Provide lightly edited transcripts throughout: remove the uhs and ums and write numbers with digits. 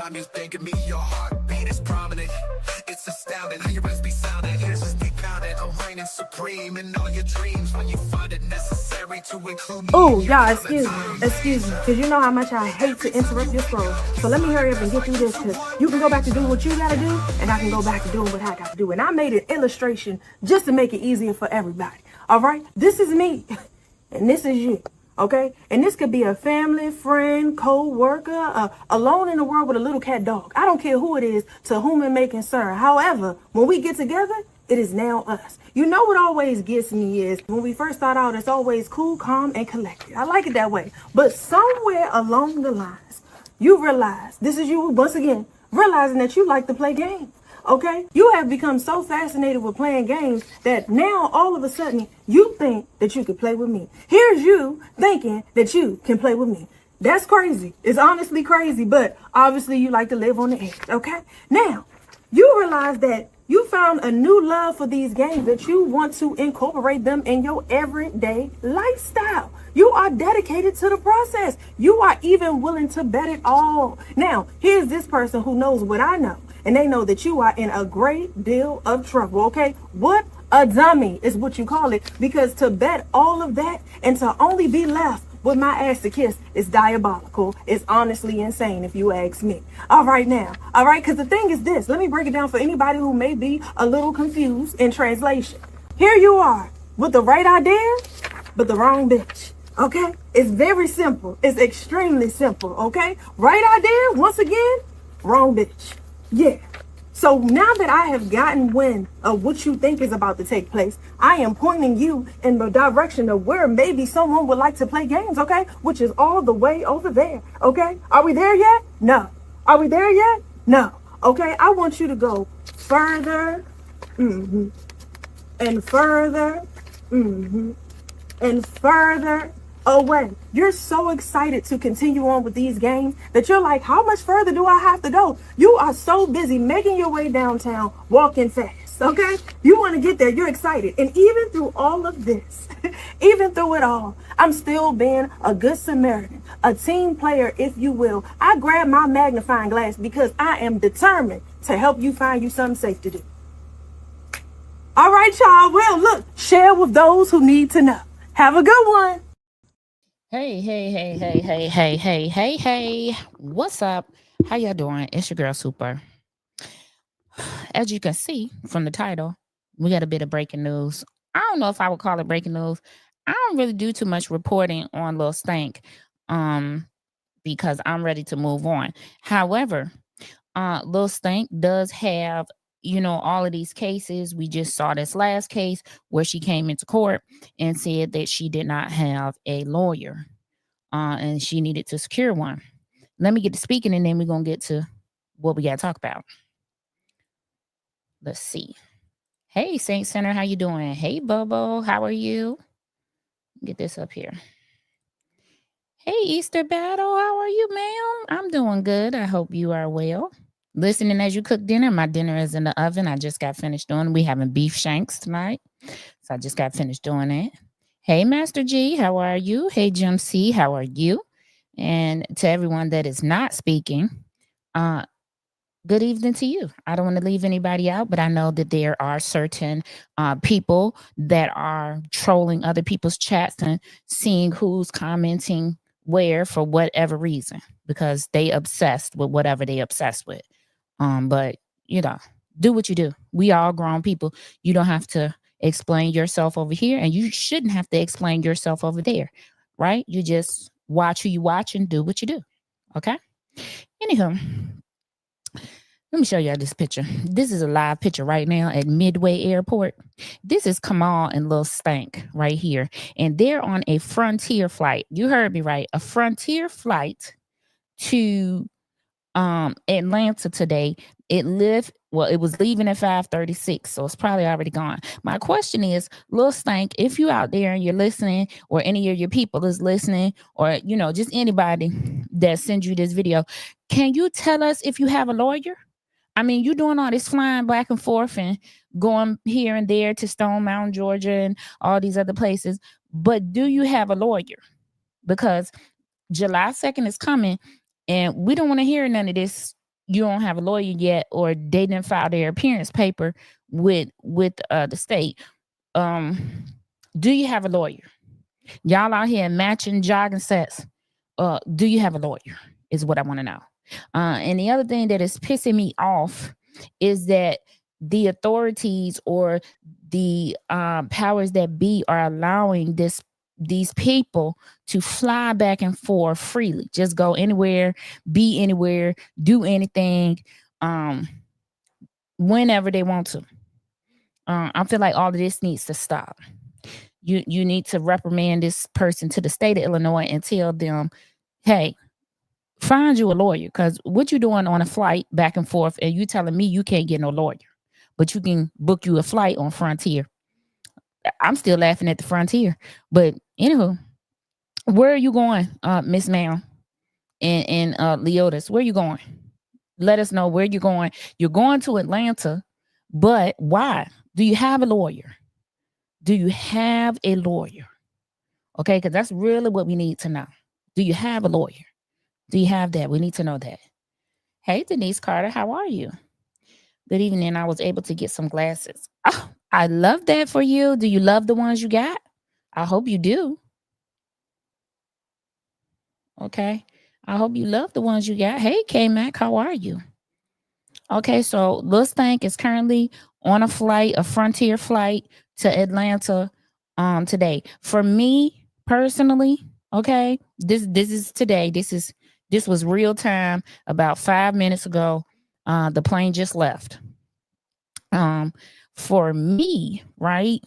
time you think of me, your heartbeat is prominent. It's astounding how your rhythms be sounding. Here's just be pounding, I'm reigning supreme in all your dreams when you find it necessary to include me. Oh, y'all, excuse me, because you know how much I hate to interrupt your scroll. So let me hurry up and get through this, because you can go back to do what you gotta do, and I can go back to doing what I gotta do. And I made an illustration just to make it easier for everybody. All right, this is me, and this is you. Okay, and this could be a family, friend, co-worker, alone in the world with a little cat dog. I don't care who it is, to whom it may concern. However, when we get together, it is now us. You know what always gets me is when we first start out, it's always cool, calm, and collected. I like it that way. But somewhere along the lines, you realize, this is you once again, realizing that you like to play games. Okay, you have become so fascinated with playing games that now all of a sudden you think that you could play with me. Here's you thinking that you can play with me. That's crazy. It's honestly crazy, but obviously you like to live on the edge. Okay, now you realize that you found a new love for these games, that you want to incorporate them in your everyday lifestyle. You are dedicated to the process. You are even willing to bet it all. Now, here's this person who knows what I know. And they know that you are in a great deal of trouble, okay? What a dummy is what you call it. Because to bet all of that and to only be left with my ass to kiss is diabolical. It's honestly insane if you ask me. All right now. All right, because the thing is this. Let me break it down for anybody who may be a little confused in translation. Here you are with the right idea, but the wrong bitch. Okay? It's very simple. It's extremely simple, okay? Right idea, once again, wrong bitch. Yeah. So now that I have gotten wind of what you think is about to take place, I am pointing you in the direction of where maybe someone would like to play games, okay? Which is all the way over there, okay? Are we there yet? No. Are we there yet? No. Okay, I want you to go further, and further, and further away. You're so excited to continue on with these games that you're like, how much further do I have to go? You are so busy making your way downtown, walking fast, okay? You want to get there, you're excited. And even through all of this, even through it all, I'm still being a good Samaritan, a team player, if you will. I grab my magnifying glass because I am determined to help you find you something safe to do. All right, y'all. Well, look, share with those who need to know. Have a good one. Hey. What's up? How y'all doing? It's your girl Super. As you can see from the title, we got a bit of breaking news. I don't know if I would call it breaking news. I don't really do too much reporting on Lil Stank because I'm ready to move on. However, Lil Stank does have, all of these cases. We just saw this last case where she came into court and said that she did not have a lawyer and she needed to secure one. Let me get to speaking and then we're going to get to what we got to talk about. Let's see. Hey, Saint Center, how you doing? Hey, Bobo, how are you? Get this up here. Hey, Easter Battle, how are you, ma'am? I'm doing good. I hope you are well. Listening as you cook dinner. My dinner is in the oven. I just got finished doing. We having beef shanks tonight. So I just got finished doing it. Hey, Master G, how are you? Hey, Jim C, how are you? And to everyone that is not speaking, good evening to you. I don't want to leave anybody out, but I know that there are certain people that are trolling other people's chats and seeing who's commenting where for whatever reason, because they obsessed with whatever they obsessed with. But do what you do. We all grown people. You don't have to explain yourself over here, and you shouldn't have to explain yourself over there, right? You just watch who you watch and do what you do. Okay. Anywho, let me show y'all this picture. This is a live picture right now at Midway Airport. This is Kamal and Lil Stank right here. And they're on a Frontier flight. You heard me right. A Frontier flight to Atlanta today. It was leaving at 5:36, so it's probably already gone. My question is, Lil Stank, if you out there and you're listening, or any of your people is listening, or just anybody that sends you this video, can you tell us if you have a lawyer? I mean, you doing all this flying back and forth and going here and there to Stone Mountain, Georgia, and all these other places, but do you have a lawyer? Because July 2nd is coming, and we don't want to hear none of this, you don't have a lawyer yet, or they didn't file their appearance paper with the state. Do you have a lawyer? Y'all out here matching jogging sets. Do you have a lawyer? Is what I want to know. And the other thing that is pissing me off is that the authorities or the powers that be are allowing these people to fly back and forth freely. Just go anywhere, be anywhere, do anything, whenever they want to. I feel like all of this needs to stop. You need to reprimand this person to the state of Illinois and tell them, hey, find you a lawyer, because what you doing on a flight back and forth, and you telling me you can't get no lawyer, but you can book you a flight on Frontier. I'm still laughing at the Frontier. But anywho, where are you going, Miss Ma'am and Leotis? Where are you going? Let us know where you're going. You're going to Atlanta, but why? Do you have a lawyer? Do you have a lawyer? Okay, because that's really what we need to know. Do you have a lawyer? Do you have that? We need to know that. Hey, Denise Carter, how are you? Good evening. I was able to get some glasses. Oh, I love that for you. Do you love the ones you got? I hope you do. Okay. I hope you love the ones you got. Hey, K-Mac, how are you? Okay, so Lil Stank is currently on a Frontier flight to Atlanta today. For me personally, okay, this is today. This was real time about 5 minutes ago. The plane just left. For me, right?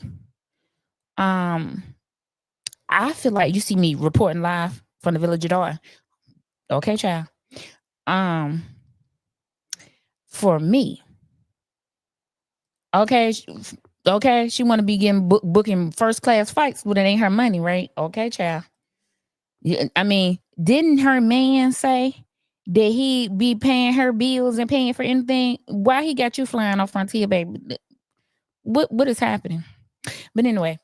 I feel like you see me reporting live from the Village of Joy. Okay, child. For me, okay, she want to be getting booking first class flights, but it ain't her money, right? Okay, child. I mean, didn't her man say that he be paying her bills and paying for anything? Why he got you flying on Frontier, baby? What is happening? But anyway,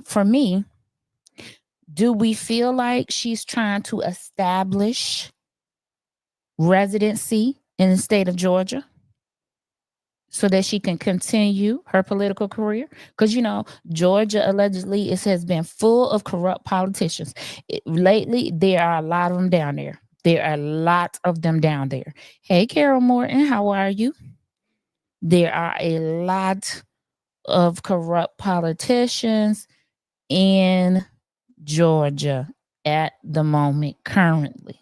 for me, do we feel like she's trying to establish residency in the state of Georgia so that she can continue her political career? Because, Georgia allegedly has been full of corrupt politicians. Lately, there are a lot of them down there. Hey, Carol Morton, how are you? There are a lot of corrupt politicians in Georgia at the moment, currently.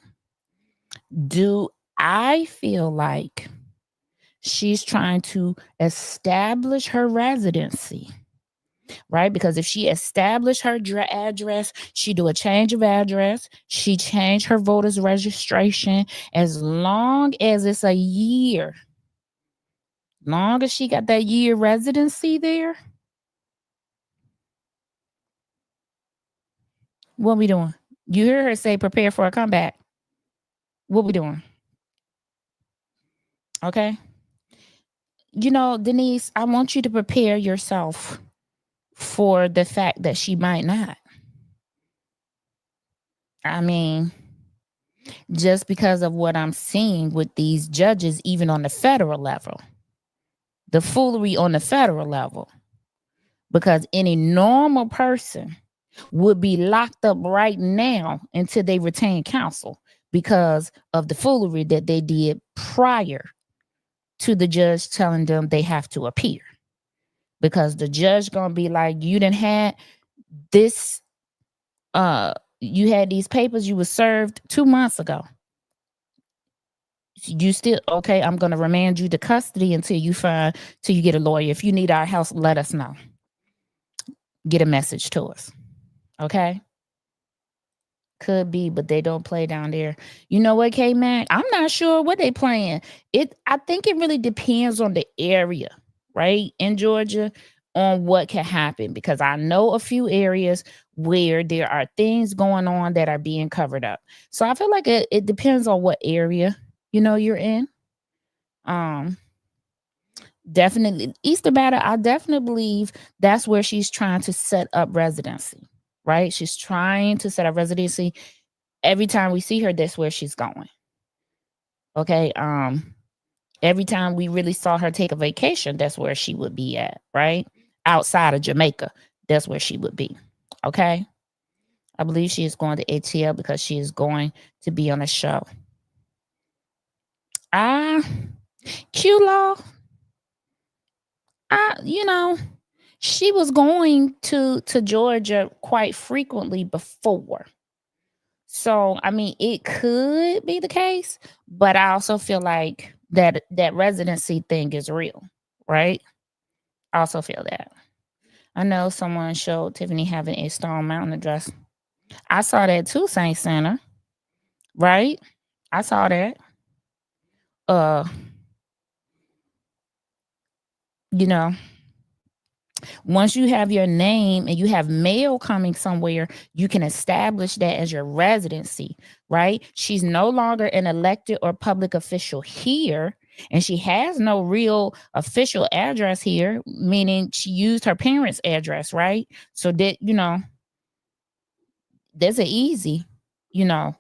Do I feel like she's trying to establish her residency, right? Because if she established her address, she do a change of address, she changed her voter's registration, as long as it's a year, long as she got that year residency there, what we doing? You hear her say prepare for a comeback. What we doing? Okay. Denise, I want you to prepare yourself for the fact that she might not. I mean, just because of what I'm seeing with these judges, even on the federal level, the foolery on the federal level, because any normal person would be locked up right now until they retain counsel because of the foolery that they did prior to the judge telling them they have to appear. Because the judge gonna be like, you didn't had this, you had these papers you were served 2 months ago. You still okay? I'm gonna remand you to custody until you get a lawyer. If you need our help, let us know. Get a message to us. Okay. Could be, but they don't play down there. You know what, K-Mac? I'm not sure what they playing. I think it really depends on the area, right? In Georgia, on what can happen, because I know a few areas where there are things going on that are being covered up. So I feel like it depends on what area you're in. Definitely Easter Batter, I definitely believe that's where she's trying to set up residency, right? She's trying to set up residency. Every time we see her, that's where she's going. Okay. Every time we really saw her take a vacation, that's where she would be at, right? Outside of Jamaica, that's where she would be. Okay. I believe she is going to ATL because she is going to be on a show. Ah, Q Law. You know, she was going to Georgia quite frequently before. So, I mean, it could be the case, but I also feel like that residency thing is real, right? I also feel that. I know someone showed Tiffany having a Stone Mountain address. I saw that too, Saint Center, right? I saw that. Uh, you know, once you have your name and you have mail coming somewhere, you can establish that as your residency, right? She's no longer an elected or public official here, and she has no real official address here, meaning she used her parents' address, right? So that, there's an easy, you know,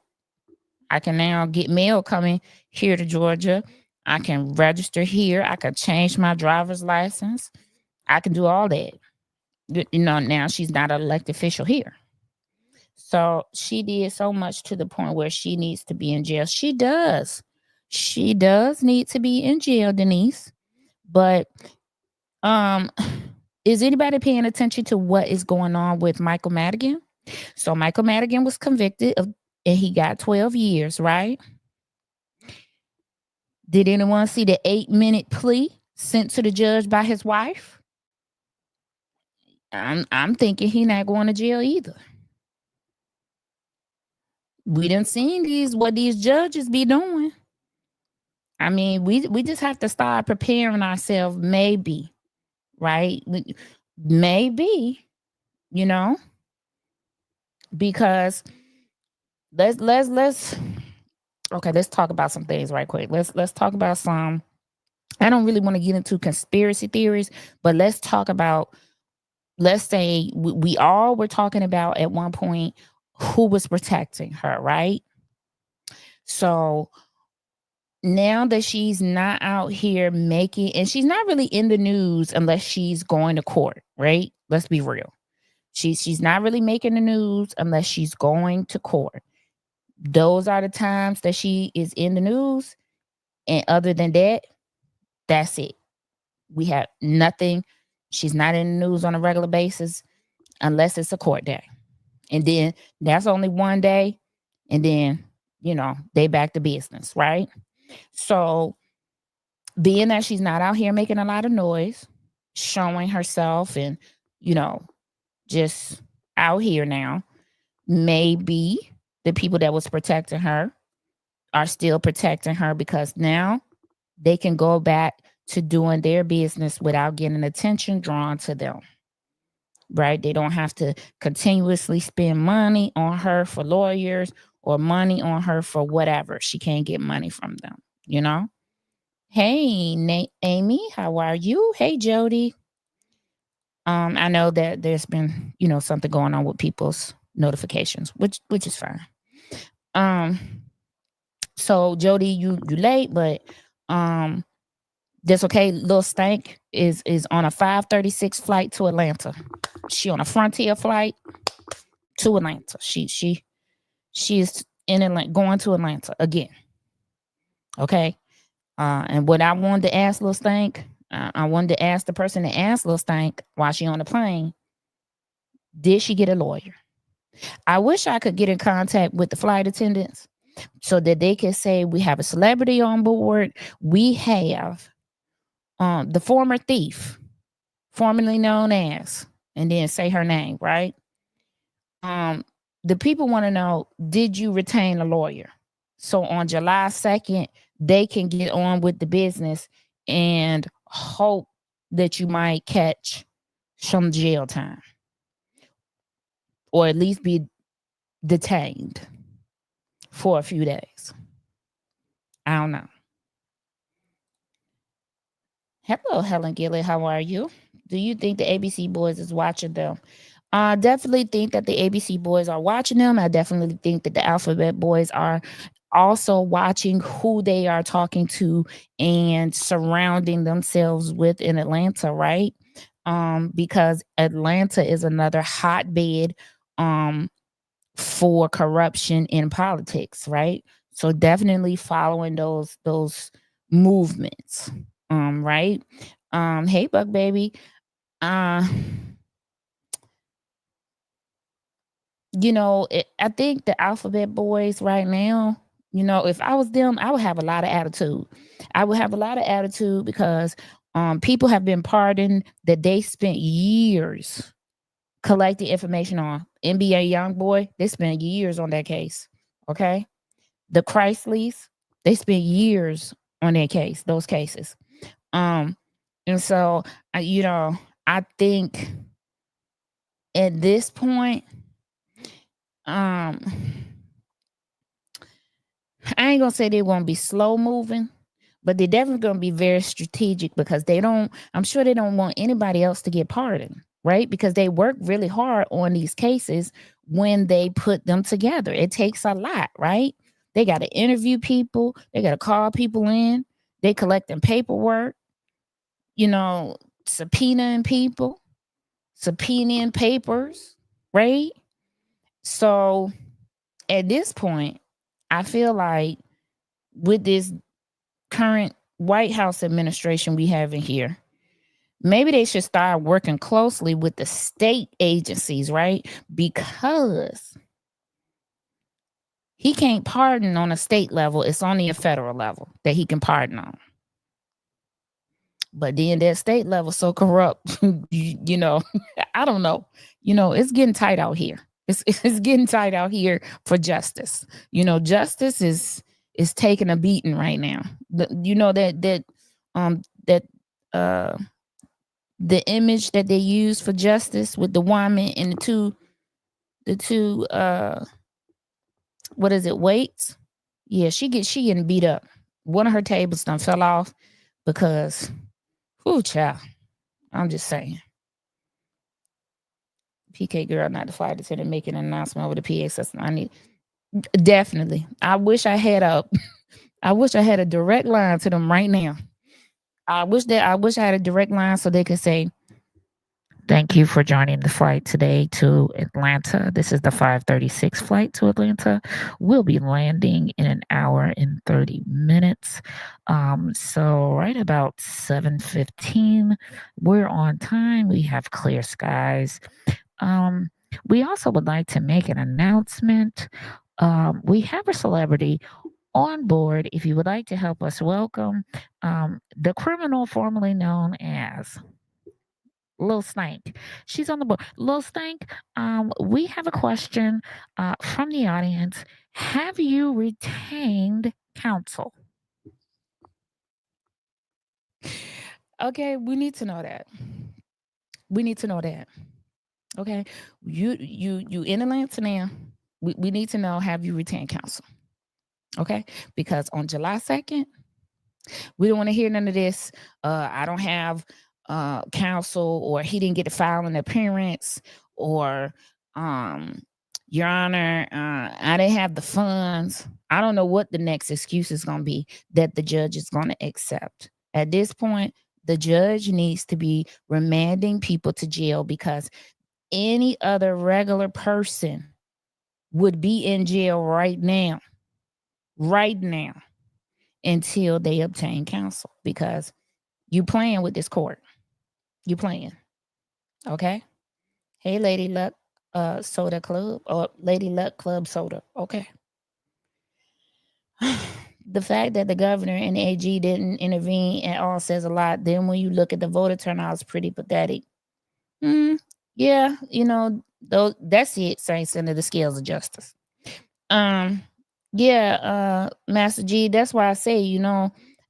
I can now get mail coming here to Georgia. I can register here. I can change my driver's license. I can do all that. Now she's not an elected official here. So she did so much to the point where she needs to be in jail. She does. She does need to be in jail, Denise. But is anybody paying attention to what is going on with Michael Madigan? So Michael Madigan was convicted of, and he got 12 years, right? Did anyone see the 8-minute plea sent to the judge by his wife? I'm thinking he not going to jail either. We done seen what these judges be doing. I mean, we just have to start preparing ourselves, maybe, right? Maybe, because let's okay, let's talk about some things right quick. Let's talk about some. I don't really want to get into conspiracy theories, but let's talk about, let's say we all were talking about at one point who was protecting her, right? So now that she's not out here making, and she's not really in the news unless she's going to court, right? Let's be real. She's not really making the news unless she's going to court. Those are the times that she is in the news. And other than that, that's it. We have nothing. She's not in the news on a regular basis unless it's a court day. And then that's only one day. And then, they back to business, right? So being that she's not out here making a lot of noise, showing herself and, just out here now, maybe the people that was protecting her are still protecting her because now they can go back to doing their business without getting attention drawn to them. Right? They don't have to continuously spend money on her for lawyers or money on her for whatever. She can't get money from them. Hey, Amy, how are you? Hey, Jody. I know that there's been, something going on with people's notifications, which is fine. So Jody, you late, but that's okay. Little Stank is on a 5:36 flight to Atlanta. She on a Frontier flight to Atlanta. She is in Atlanta, going to Atlanta again. Okay. And what I wanted to ask Little Stank, I wanted to ask the person that asked Little Stank while she on the plane, did she get a lawyer? I wish I could get in contact with the flight attendants so that they can say we have a celebrity on board. We have the former thief, formerly known as, and then say her name, right? The people want to know, did you retain a lawyer? So on July 2nd, they can get on with the business and hope that you might catch some jail time or at least be detained for a few days. I don't know. Hello, Helen Gillett. How are you? Do you think the ABC Boys is watching them? I definitely think that the ABC Boys are watching them. I definitely think that the Alphabet Boys are also watching who they are talking to and surrounding themselves with in Atlanta, right? Because Atlanta is another hotbed um for corruption in politics, right? So definitely following those movements. Right? Hey Buck baby. Uh I think the alphabet boys right now, if I was them, I would have a lot of attitude. I would have a lot of attitude because people have been pardoned that they spent years collecting information on. NBA young boy, they spent years on that case. Okay. The Chrysleys, they spent years on their case, those cases. Um, and so I think at this point, um, I ain't gonna say they won't be slow moving, but they're definitely gonna be very strategic because I'm sure they don't want anybody else to get pardoned, right? Because they work really hard on these cases when they put them together. It takes a lot, right? They got to interview people, they got to call people in, they collecting paperwork, subpoenaing people, subpoenaing papers, right? So at this point, I feel like with this current White House administration we have in here, maybe they should start working closely with the state agencies, right? Because he can't pardon on a state level. It's only a federal level that he can pardon on. But then that state level so corrupt, I don't know. It's getting tight out here. It's getting tight out here for justice. Justice is taking a beating right now. That uh the image that they use for justice with the woman and the two what is it, weights? Yeah, she getting beat up. One of her tables done fell off because child. I'm just saying. PK girl, not the flight attendant, making an announcement over the PA system. I need definitely. I wish I had a direct line to them right now. I wish I had a direct line so they could say, "Thank you for joining the flight today to Atlanta. This is the 5:36 flight to Atlanta. We'll be landing in an hour and 30 minutes. So right about 7:15, we're on time. We have clear skies. We also would like to make an announcement. We have a celebrity on board. If you would like to help us welcome the criminal formerly known as Lil Stank. She's on the board. Lil Stank, we have a question from the audience. Have you retained counsel? Okay, we need to know that. We need to know that. Okay, you in Atlanta now. We need to know, have you retained counsel? Okay, because on July 2nd, we don't want to hear none of this. I don't have counsel, or he didn't get to file an appearance, or Your Honor, I didn't have the funds. I don't know what the next excuse is going to be that the judge is going to accept. At this point, the judge needs to be remanding people to jail, because any other regular person would be in jail right now, until they obtain counsel, because you playing with this court. You playing. Okay. Hey, Lady Luck Soda Club, or Lady Luck Club Soda. Okay. The fact that the governor and the AG didn't intervene at all says a lot. Then when you look at the voter turnout, it's pretty pathetic. Yeah, though that's it, Saints, under the scales of justice. Yeah, Master G, that's why I say,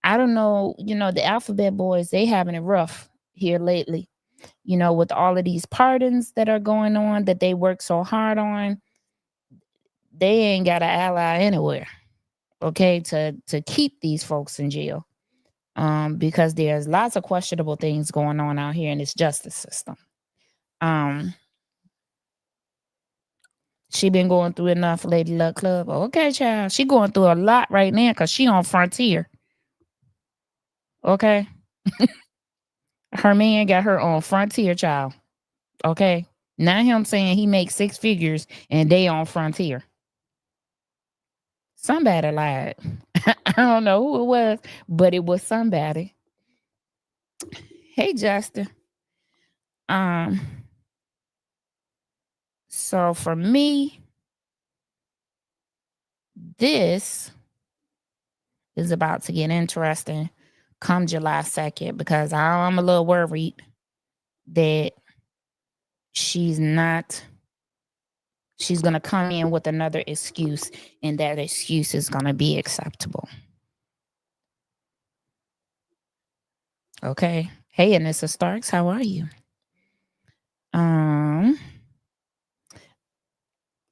I don't know, the alphabet boys, they having it rough here lately. With all of these pardons that are going on, that they work so hard on, they ain't got an ally anywhere, okay, to keep these folks in jail. Because there's lots of questionable things going on out here in this justice system. She been going through enough, Lady Luck Club. Okay, child. She going through a lot right now because she on Frontier. Okay. Her man got her on Frontier, child. Okay. Not him saying he makes 6 figures and they on Frontier. Somebody lied. I don't know who it was, but it was somebody. Hey, Justin. Um, so for me, this is about to get interesting come July 2nd because I'm a little worried that she's going to come in with another excuse, and that excuse is going to be acceptable. Okay. Hey, Anissa Starks, how are you?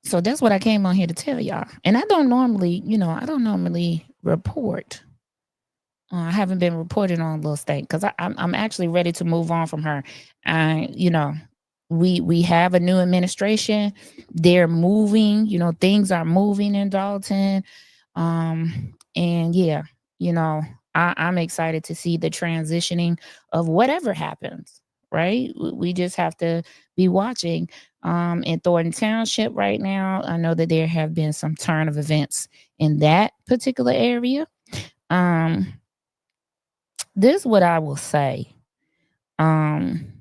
So that's what I came on here to tell y'all. And I don't normally report. I haven't been reporting on Lil Stank because I'm actually ready to move on from her. We have a new administration. They're moving. Things are moving in Dalton. And yeah, I'm excited to see the transitioning of whatever happens. Right? We just have to be watching. In Thornton Township right now, I know that there have been some turn of events in that particular area. This is what I will say. During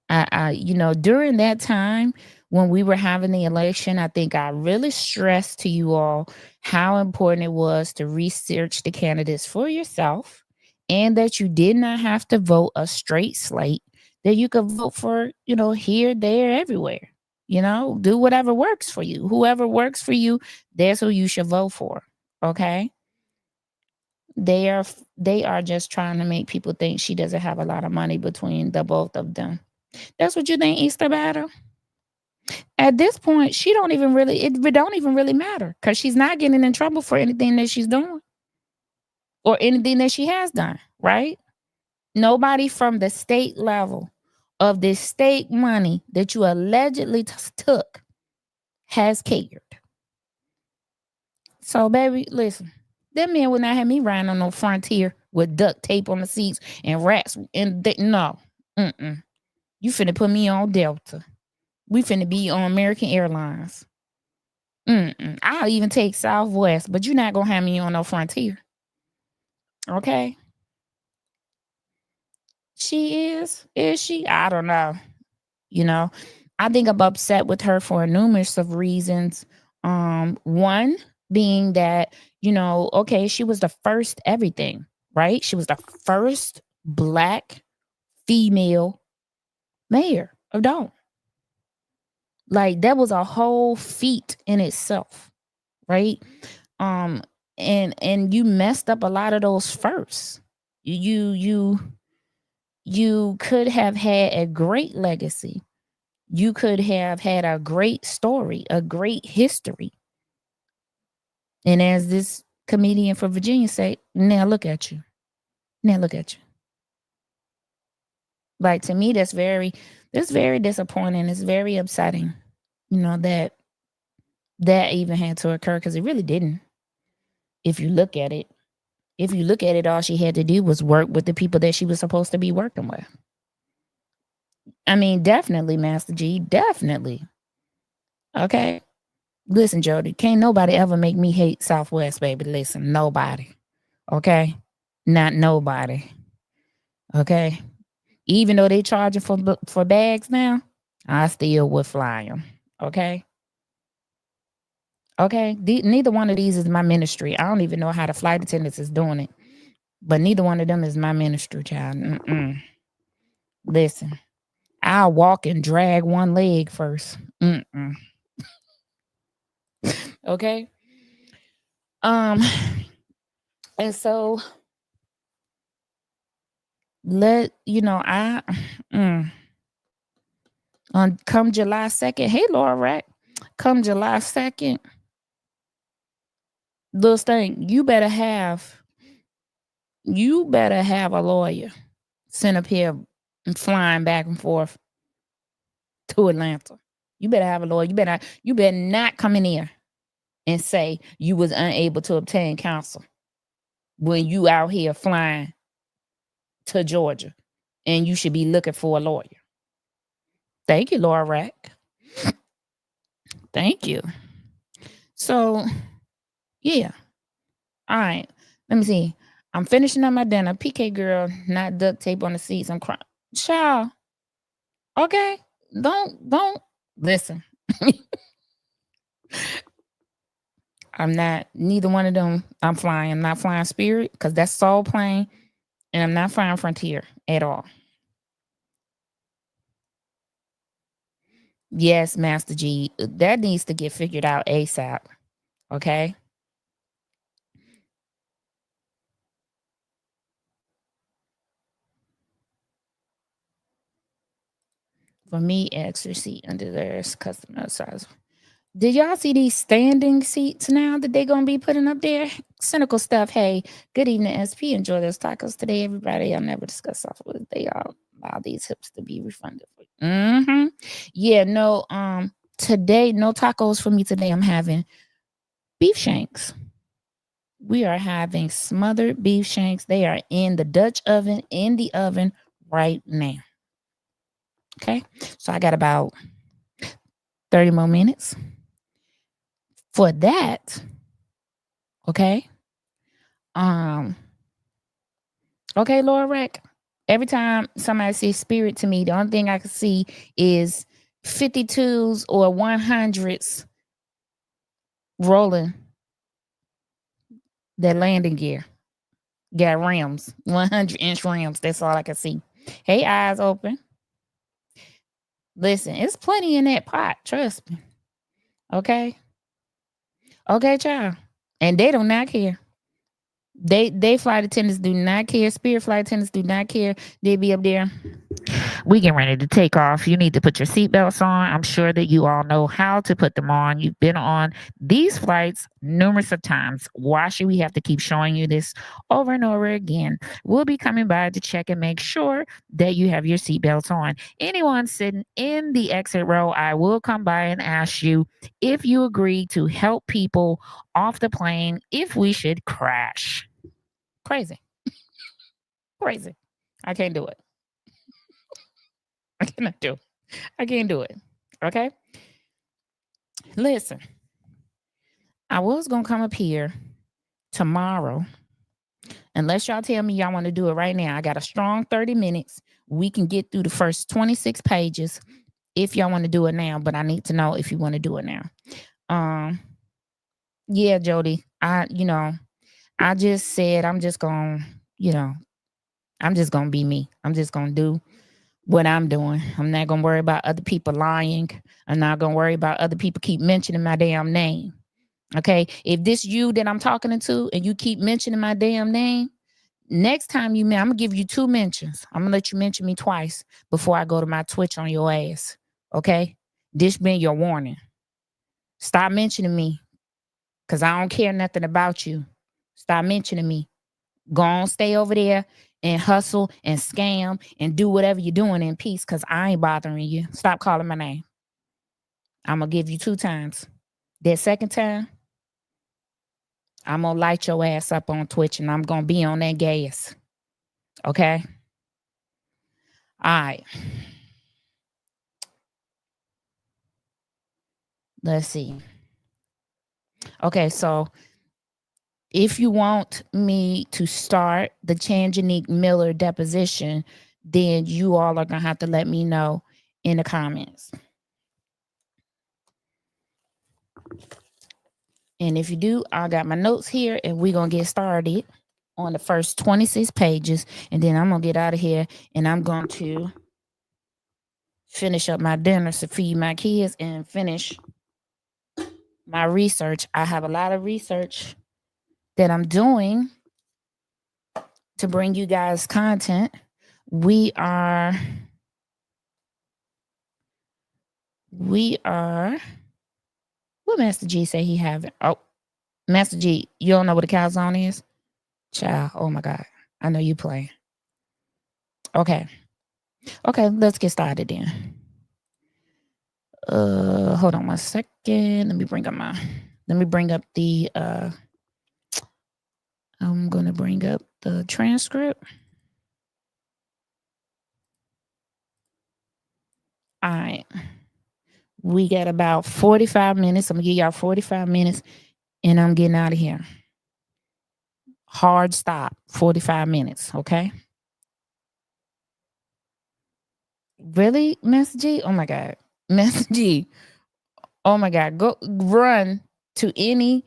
that time when we were having the election, I think I really stressed to you all how important it was to research the candidates for yourself, and that you did not have to vote a straight slate, that you could vote for, here, there, everywhere. Do whatever works for you. Whoever works for you, that's who you should vote for. Okay? They are just trying to make people think she doesn't have a lot of money between the both of them. That's what you think, Easter Battle? At this point, it don't even really matter because she's not getting in trouble for anything that she's doing or anything that she has done, right? Nobody from the state level of this state money that you allegedly took has cared. So, baby, listen, that man would not have me riding on no Frontier with duct tape on the seats and rats. No. You finna put me on Delta. We finna be on American Airlines. I'll even take Southwest, but you're not gonna have me on no Frontier. Okay? She is? Is she? I don't know. I think I'm upset with her for numerous of reasons. One being that, okay, she was the first everything, right? She was the first Black female mayor of Dalton. Like, that was a whole feat in itself, right? And you messed up a lot of those firsts. You could have had a great legacy. You could have had a great story, a great history. And as this comedian from Virginia said, now look at you. Now look at you. Like, to me, that's very disappointing. It's very upsetting, that even had to occur, because it really didn't. If you look at it, all she had to do was work with the people that she was supposed to be working with. I mean, definitely, Master G, definitely. Okay. Listen, Jody, can't nobody ever make me hate Southwest, baby. Listen, nobody. Okay? Not nobody. Okay? Even though they charging for bags now, I still would fly them. Okay? Okay? Neither one of these is my ministry. I don't even know how the flight attendants is doing it. But neither one of them is my ministry, child. Listen, I'll walk and drag one leg first. Okay? And so on come July 2nd, hey Laura Rack, come July 2nd, Lil Stank, you better have a lawyer sent up here and flying back and forth to Atlanta. You better have a lawyer. You better not come in here and say you was unable to obtain counsel when you out here flying to Georgia and you should be looking for a lawyer. Thank you, Laura Rack. Thank you. So, yeah. All right. Let me see. I'm finishing up my dinner. PK girl, not duct tape on the seats. I'm crying. Child. Okay. Don't listen. I'm not neither one of them. I'm flying. I'm not flying Spirit because that's Soul Plane, and I'm not flying Frontier at all. Yes, Master G, that needs to get figured out ASAP. Okay. For me, extra seat under there's customer size. Did y'all see these standing seats now that they're gonna be putting up there? Cynical stuff. Hey, good evening, SP. Enjoy those tacos today, everybody. I'll never discuss software. They all allow these hips to be refunded. Mm-hmm. Yeah, no. Today, no tacos for me today. I'm having beef shanks. We are having smothered beef shanks. They are in the Dutch oven, in the oven right now. Okay, so I got about 30 more minutes for that. Okay. Okay, Laura Rack. Every time somebody says Spirit to me, the only thing I can see is 52s or 100s rolling that landing gear. Got rims, 100-inch rims. That's all I can see. Hey, eyes open. Listen, it's plenty in that pot. Trust me. Okay. Okay, child. And they do not care. They flight attendants do not care. Spirit flight attendants do not care. They be up there. We get ready to take off. You need to put your seatbelts on. I'm sure that you all know how to put them on. You've been on these flights numerous of times. Why should we have to keep showing you this over and over again? We'll be coming by to check and make sure that you have your seatbelts on. Anyone sitting in the exit row, I will come by and ask you if you agree to help people off the plane if we should crash. Crazy. Crazy. I can't do it. I cannot do it. I can't do it. Okay. Listen, I was going to come up here tomorrow. Unless y'all tell me y'all want to do it right now. I got a strong 30 minutes. We can get through the first 26 pages if y'all want to do it now, but I need to know if you want to do it now. Yeah, Jody. I just said I'm just going to be me. I'm just going to do what I'm doing. I'm not going to worry about other people lying. I'm not going to worry about other people keep mentioning my damn name. Okay. If this you that I'm talking to and you keep mentioning my damn name, next time I'm going to give you 2 mentions. I'm going to let you mention me twice before I go to my Twitch on your ass. Okay. This been your warning. Stop mentioning me because I don't care nothing about you. Stop mentioning me. Go on, stay over there and hustle and scam and do whatever you're doing in peace because I ain't bothering you. Stop calling my name. I'm going to give you 2 times. That second time, I'm going to light your ass up on Twitch and I'm going to be on that gas. Okay? All right. Let's see. Okay, so if you want me to start the Chanjanique Miller deposition, then you all are going to have to let me know in the comments. And if you do, I got my notes here and we're going to get started on the first 26 pages. And then I'm going to get out of here and I'm going to finish up my dinner to feed my kids and finish my research. I have a lot of research that I'm doing to bring you guys content. We are what Master G say he have? Oh, Master G, you don't know what a calzone is? Child, oh my God. I know you play. Okay, let's get started then. Hold on 1 second. Let me bring up the I'm gonna bring up the transcript. All right. We got about 45 minutes. I'm gonna give y'all 45 minutes and I'm getting out of here. Hard stop, 45 minutes, okay? Really, Miss G? Oh my God. Miss G. Oh my God. Go run to any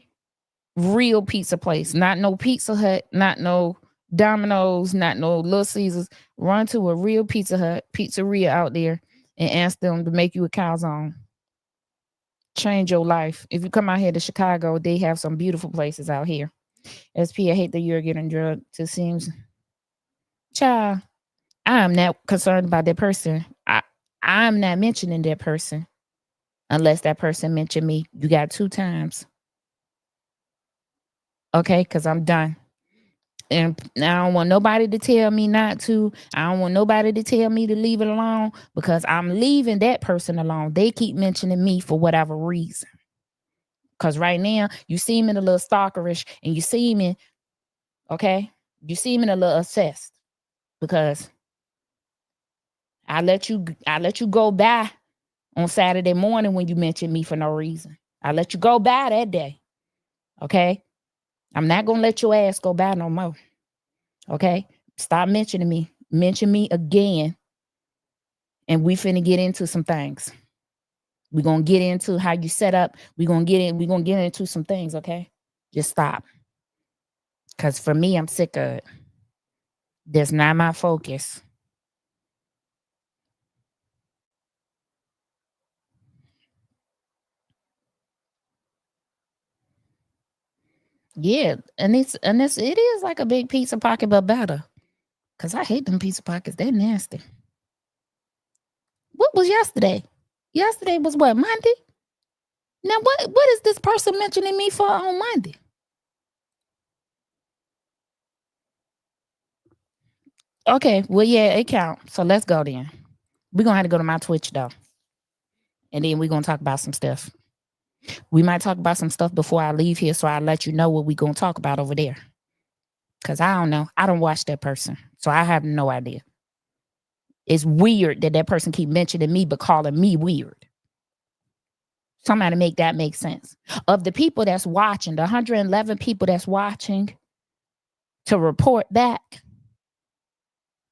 real pizza place. Not no Pizza Hut, not no Domino's, not no Little Caesars. Run to a real Pizza Hut, pizzeria out there and ask them to make you a calzone. Change your life. If you come out here to Chicago, they have some beautiful places out here. SP, I hate that you're getting drugged. It seems, child, I'm not concerned about that person. I'm not mentioning that person unless that person mentioned me. You got 2 times. Okay, because I'm done. And I don't want nobody to tell me not to. I don't want nobody to tell me to leave it alone because I'm leaving that person alone. They keep mentioning me for whatever reason. Because right now, you seem a little stalkerish and you seem in, okay? You seem a little obsessed because I let you go by on Saturday morning when you mentioned me for no reason. I let you go by that day. Okay? I'm not gonna let your ass go by no more. Okay? Stop mentioning me. Mention me again. And we finna get into some things. We're gonna get into how you set up. We're gonna get into some things, okay? Just stop. Cause for me, I'm sick of it. That's not my focus. Yeah, and it is like a big pizza pocket, but better. Cause I hate them pizza pockets. They're nasty. What was yesterday? Yesterday was what, Monday? Now what is this person mentioning me for on Monday? Okay, well yeah, it counts. So let's go then. We're gonna have to go to my Twitch though. And then we're gonna talk about some stuff. We might talk about some stuff before I leave here, so I'll let you know what we're gonna talk about over there. Cause I don't know. I don't watch that person. So I have no idea. It's weird that person keep mentioning me but calling me weird. Somebody make that make sense. Of the people that's watching, the 111 people that's watching, to report back,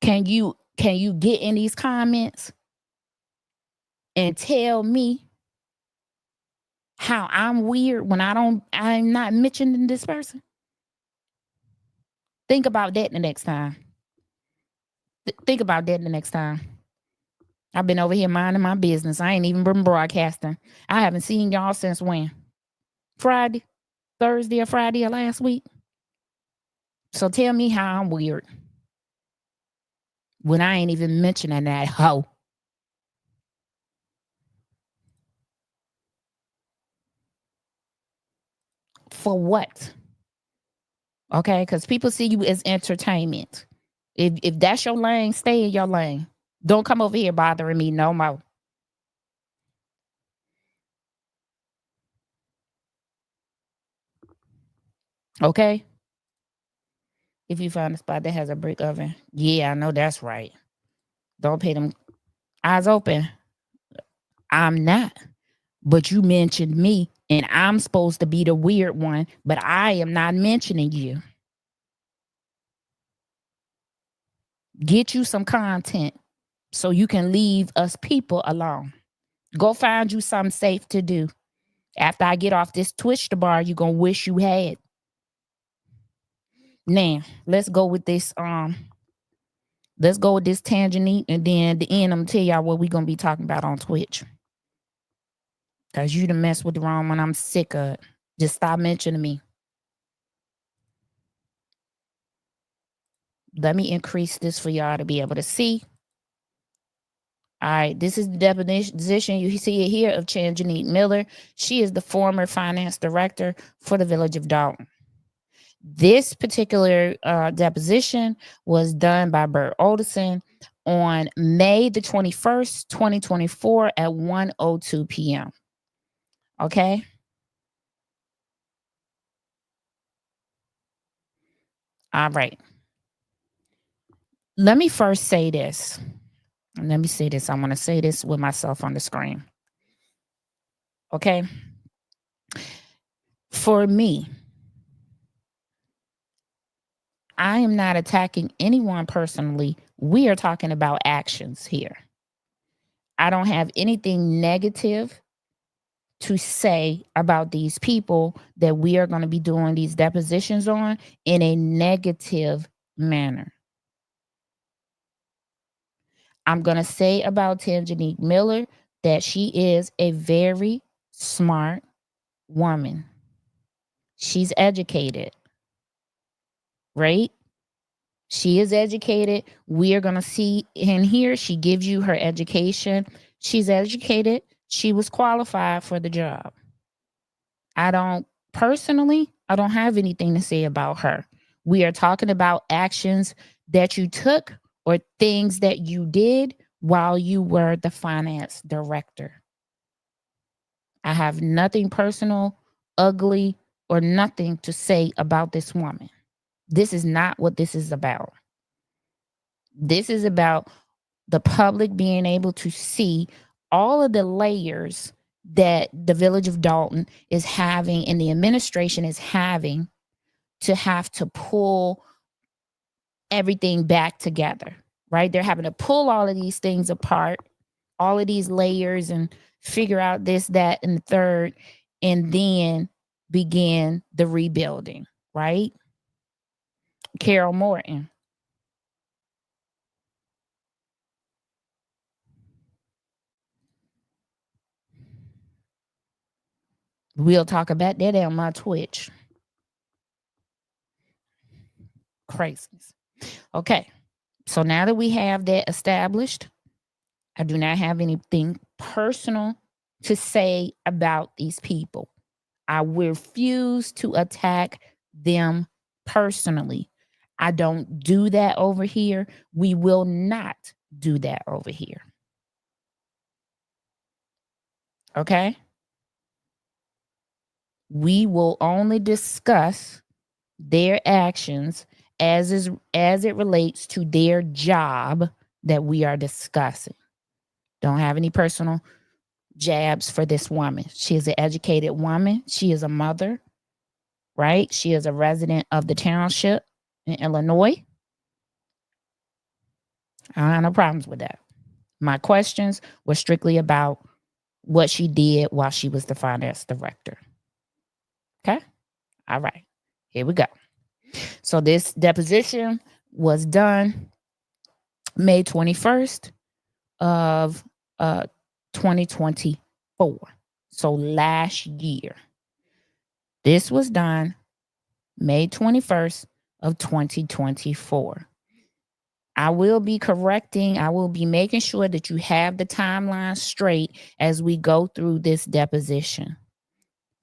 can you get in these comments and tell me how I'm weird when I'm not mentioning this person? Think about that the next time. Think about that the next time. I've been over here minding my business. I ain't even been broadcasting. I haven't seen y'all since when? Friday? Thursday or Friday of last week? So tell me how I'm weird when I ain't even mentioning that hoe. For what? Okay, because people see you as entertainment. If that's your lane, stay in your lane. Don't come over here bothering me no more. Okay? If you find a spot that has a brick oven. Yeah, I know that's right. Don't pay them eyes open. I'm not. But you mentioned me, and I'm supposed to be the weird one, but I am not mentioning you. Get you some content so you can leave us people alone. Go find you something safe to do. After I get off this Twitch bar, you're gonna wish you had. Now, let's go with this. Let's go with this tangent, and then at the end, I'm gonna tell y'all what we're gonna be talking about on Twitch. Cause you done mess with the wrong one. I'm sick of it. Just stop mentioning me. Let me increase this for y'all to be able to see. All right, this is the deposition. You see it here of Chanjanique Miller. She is the former finance director for the Village of Dalton. This particular deposition was done by Bert Olderson on May the 21st, 2024 at 1:02 p.m. Okay? All right. Let me first say this. Let me say this. I want to say this with myself on the screen. Okay? For me, I am not attacking anyone personally. We are talking about actions here. I don't have anything negative to say about these people that we are going to be doing these depositions on in a negative manner. I'm going to say about Tanjanique Miller that she is a very smart woman. She's educated, right? She is educated. We are going to see in here, she gives you her education. She's educated. She was qualified for the job. I don't have anything to say about her. We are talking about actions that you took or things that you did while you were the finance director. I have nothing personal, ugly, or nothing to say about this woman. This is not what this is about. This is about the public being able to see all of the layers that the village of Dalton is having and the administration is having to have to pull everything back together, right? They're having to pull all of these things apart, all of these layers, and figure out this, that, and the third, and then begin the rebuilding, right? Carol Morton. We'll talk about that on my Twitch. Craziness. Okay. So now that we have that established, I do not have anything personal to say about these people. I refuse to attack them personally. I don't do that over here. We will not do that over here. Okay? We will only discuss their actions as it relates to their job that we are discussing. Don't have any personal jabs for this woman. She is an educated woman. She is a mother, right? She is a resident of the township in Illinois. I don't have no problems with that. My questions were strictly about what she did while she was the finance director. Okay? All right. Here we go. So this deposition was done May 21st of 2024. So last year. This was done May 21st of 2024. I will be correcting. I will be making sure that you have the timeline straight as we go through this deposition.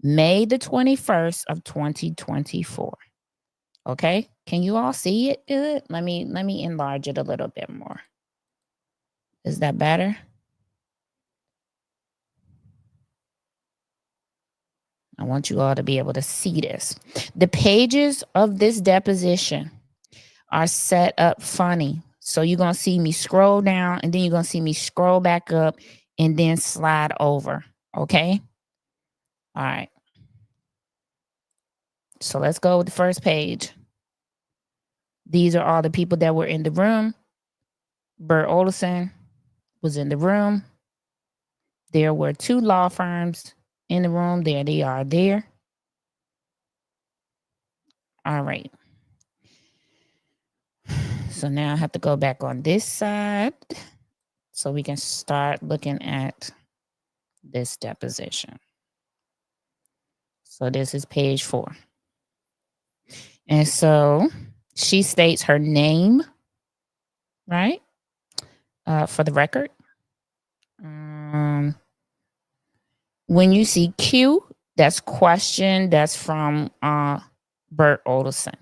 May the 21st of 2024. Okay? Can you all see it good? Let me enlarge it a little bit more. Is that better? I want you all to be able to see this. The pages of this deposition are set up funny. So you're going to see me scroll down and then you're going to see me scroll back up and then slide over. Okay? All right. So let's go with the first page. These are all the people that were in the room. Bert Olson was in the room. There were 2 law firms in the room. There they are there. All right. So now I have to go back on this side so we can start looking at this deposition. So this is page 4. And so she states her name, right? For the record. When you see Q, that's question. That's from Bert Olson.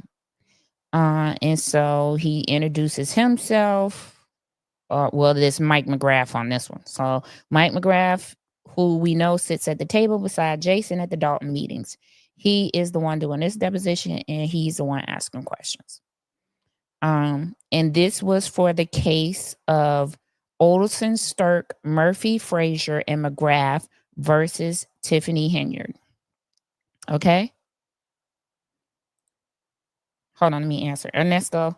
And so he introduces himself. well, this Mike McGrath on this one. So Mike McGrath, who we know sits at the table beside Jason at the Dalton meetings. He is the one doing this deposition, and he's the one asking questions. And this was for the case of Olson, Stirk, Murphy, Frazier, and McGrath versus Tiffany Henyard. Okay. Hold on, let me answer. Ernesto.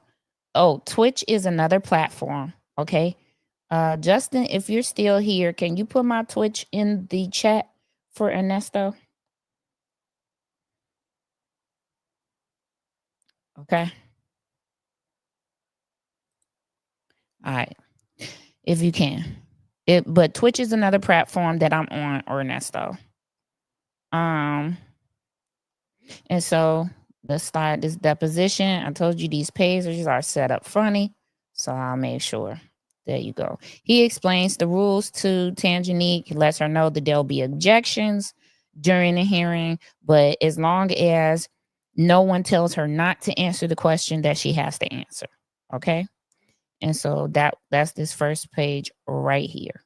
Oh, Twitch is another platform. Okay. Justin, if you're still here, can you put my Twitch in the chat for Ernesto? Okay. All right. If you can. But Twitch is another platform that I'm on, Ernesto. And so let's start this deposition. I told you these pages are set up funny, so I'll make sure. There you go. He explains the rules to Tangenique, lets her know that there'll be objections during the hearing, but as long as no one tells her not to answer the question that she has to answer. Okay. And so that's this first page right here.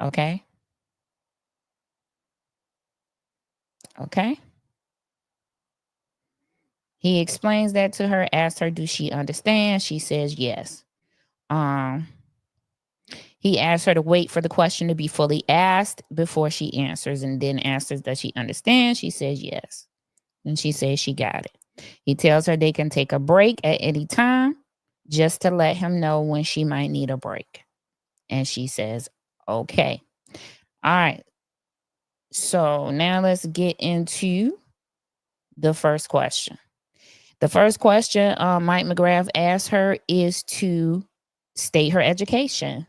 Okay. Okay. He explains that to her, asks her, does she understand? She says yes. He asks her to wait for the question to be fully asked before she answers, and then answers, does she understand? She says yes. And she says she got it. He tells her they can take a break at any time just to let him know when she might need a break. And she says, okay. All right. So now let's get into the first question. The first question Mike McGrath asked her is to state her education.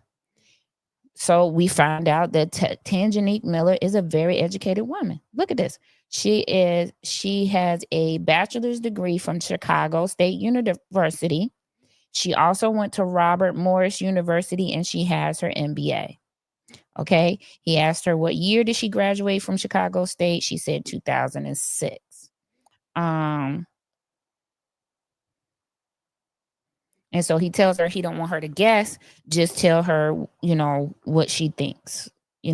So we found out that Tangenique Miller is a very educated woman. Look at this. She has a bachelor's degree from Chicago State University. She also went to Robert Morris University, and she has her MBA. Okay. He asked her what year did she graduate from Chicago State. She said 2006. And so he tells her he don't want her to guess. Just tell her, what she thinks. She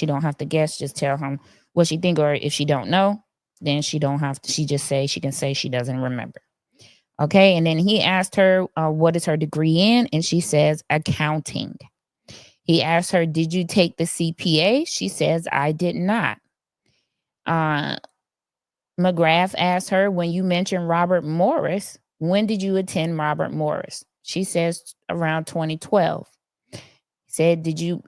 don't have to guess. Just tell him what she think. Or if she don't know, then she don't have to. She can say she doesn't remember. Okay. And then he asked her, what is her degree in? And she says accounting. He asked her, did you take the CPA? She says, I did not. McGrath asked her, when you mentioned Robert Morris, when did you attend Robert Morris? She says around 2012. He said, did you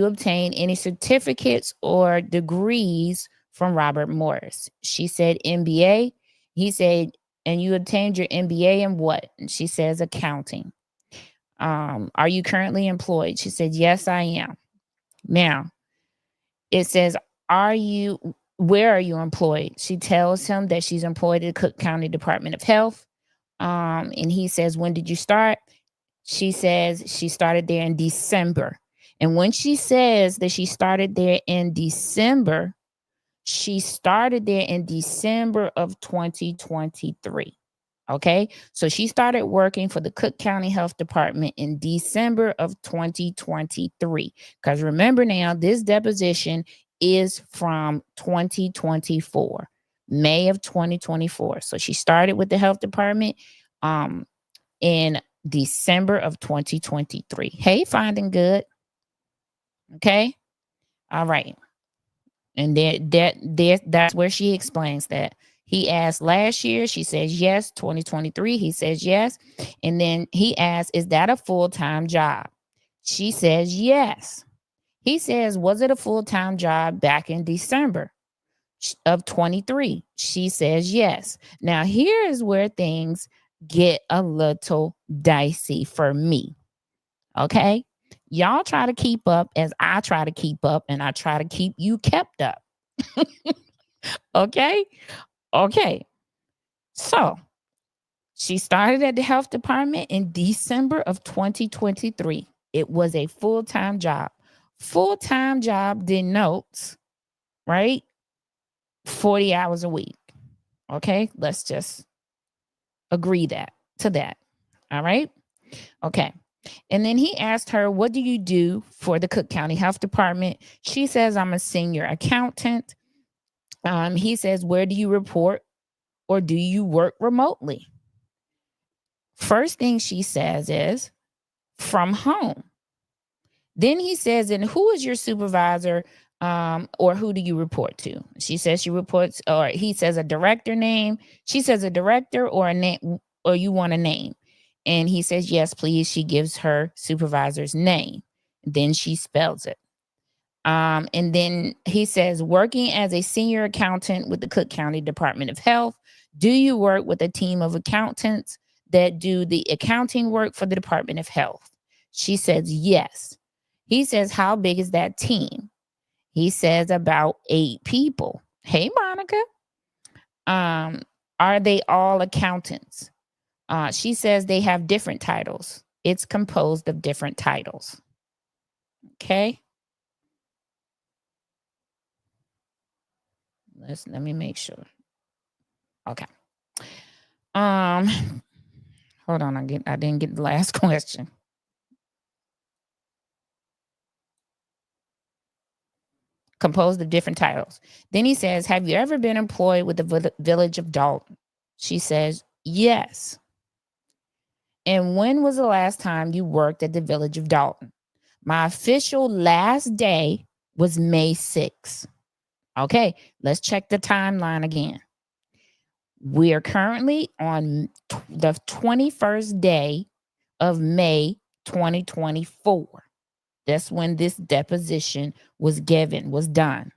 obtain any certificates or degrees from Robert Morris? She said MBA. He said, and you obtained your MBA in what? And she says accounting. Are you currently employed? She said, yes, I am. Now, it says, where are you employed? She tells him that she's employed at the Cook County Department of Health. And he says, when did you start? She says she started there in December. And when she says that she started there in December, she started there in December of 2023. Okay. So she started working for the Cook County Health Department in December of 2023. Because remember now, this deposition is from 2024, May of 2024. So she started with the health department in December of 2023. Hey, Finding Good. Okay. All right. And that's where she explains that. He asked last year. She says yes. 2023. He says yes. And then he asks, is that a full-time job? She says yes. He says, was it a full-time job back in December of 23? She says yes. Now, here is where things get a little dicey for me. Okay. Y'all try to keep up as I try to keep up, and I try to keep you kept up. Okay. Okay. So she started at the health department in December of 2023. It was a full-time job. Full-time job denotes, right, 40 hours a week. Okay. Let's just agree to that. All right. Okay. And then he asked her, what do you do for the Cook County Health Department? She says, I'm a senior accountant. He says, where do you report, or do you work remotely? First thing she says is, from home. Then he says, and who is your supervisor, or who do you report to? She says she reports, or he says a director name. She says a director or a name, or you want a name. And he says, yes, please. She gives her supervisor's name. Then she spells it. And then he says, working as a senior accountant with the Cook County Department of Health, do you work with a team of accountants that do the accounting work for the Department of Health? She says, yes. He says, how big is that team? He says about 8 people. Hey, Monica. Are they all accountants? She says they have different titles. It's composed of different titles. Okay. Let me make sure. Okay. Hold on. I didn't get the last question. Composed of different titles. Then he says, have you ever been employed with the Village of Dalton? She says, yes. And when was the last time you worked at the Village of Dalton? My official last day was May 6th. Okay, let's check the timeline again. We are currently on the 21st day of May 2024. That's when this deposition was done.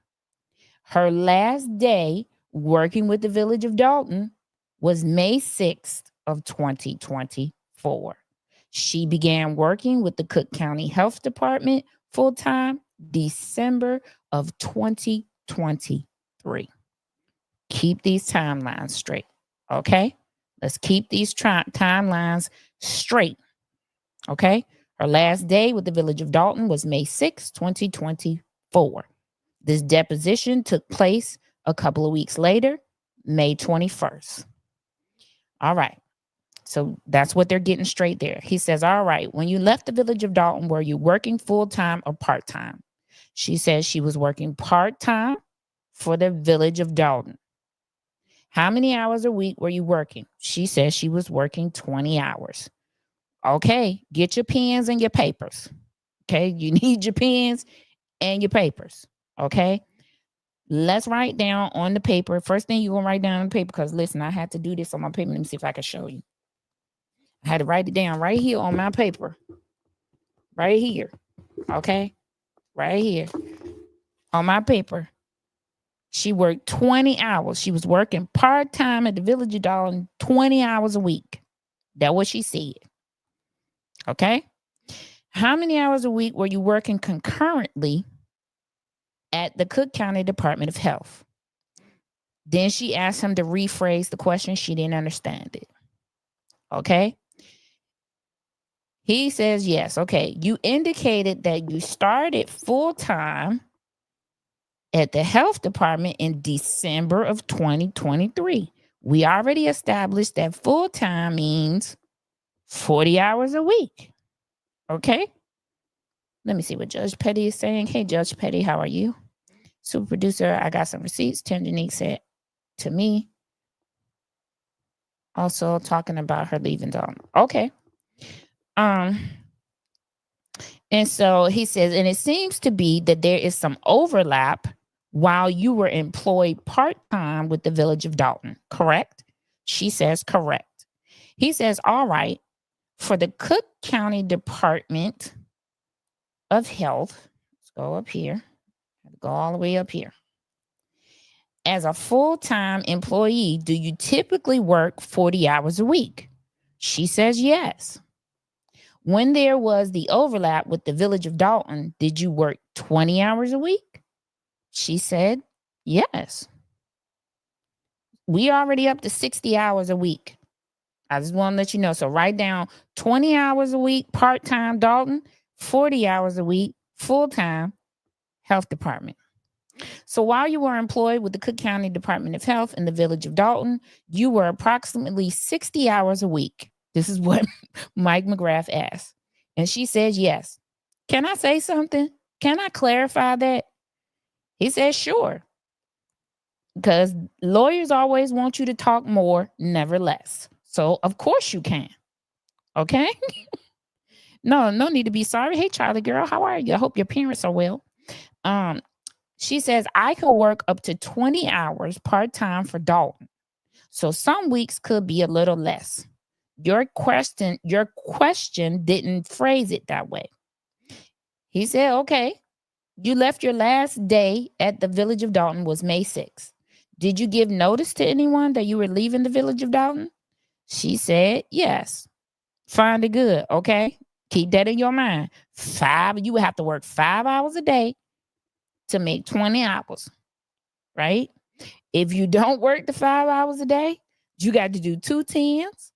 Her last day working with the Village of Dalton was May 6th of 2024. She began working with the Cook County Health Department full-time December of 2023. Keep these timelines straight, okay? Let's keep these timelines straight, okay? Her last day with the Village of Dalton was May 6, 2024. This deposition took place a couple of weeks later, May 21st. All right. So that's what they're getting straight there. He says, all right, when you left the Village of Dalton, were you working full-time or part-time? She says she was working part-time for the Village of Dalton. How many hours a week were you working? She says she was working 20 hours. Okay, get your pens and your papers. Okay, you need your pens and your papers. Okay, let's write down on the paper. First thing you're going to write down on the paper, because listen, I had to do this on my paper. Let me see if I can show you. I had to write it down right here on my paper. Right here. Okay, right here on my paper. She worked 20 hours. She was working part-time at the Village of Dalton, 20 hours a week. That's what she said. Okay. How many hours a week were you working concurrently at the Cook County Department of Health? Then she asked him to rephrase the question. She didn't understand it. Okay. He says, yes. Okay. You indicated that you started full-time at the health department in December of 2023. We already established that full-time means 40 hours a week. Okay. Let me see what Judge Petty is saying. Hey, Judge Petty, how are you? Super producer, I got some receipts. Tendinique said to me. Also talking about her leaving Dalton. Okay. And so he says, and it seems to be that there is some overlap while you were employed part-time with the Village of Dalton, correct? She says, correct. He says, all right, for the Cook County Department of Health, let's go up here, go all the way up here. As a full-time employee, do you typically work 40 hours a week? She says, yes. When there was the overlap with the Village of Dalton, did you work 20 hours a week? She said, yes. We already up to 60 hours a week. I just want to let you know. So write down 20 hours a week, part-time Dalton, 40 hours a week, full-time health department. So while you were employed with the Cook County Department of Health in the Village of Dalton, you were approximately 60 hours a week. This is what Mike McGrath asked. And she says yes. Can I say something? Can I clarify that? He says, sure. Because lawyers always want you to talk more, never less. So, of course, you can. Okay? No need to be sorry. Hey, Charlie girl, how are you? I hope your parents are well. Um, she says, I could work up to 20 hours part-time for Dalton. So some weeks could be a little less. Your question didn't phrase it that way. He said, okay. You left your last day at the village of Dalton was May 6th. Did you give notice to anyone that you were leaving the village of Dalton? She said, yes. Find it good, okay? Keep that in your mind. You would have to work 5 hours a day to make 20 hours, right? If you don't work the 5 hours a day, you got to do 2 tens,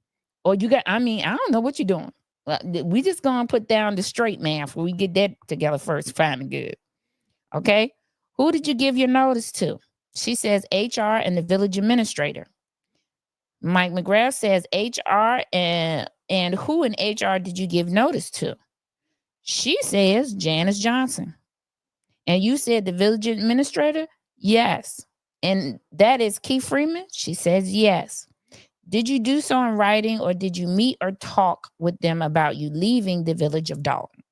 or I don't know what you're doing. We just gonna put down the straight math when we get that together first. Find it good. Okay. Who did you give your notice to? She says HR and the village administrator. Mike McGrath says HR and who in HR did you give notice to? She says Janice Johnson. And you said the village administrator? Yes. And that is Keith Freeman? She says yes. Did you do so in writing, or did you meet or talk with them about you leaving the village of Dalton?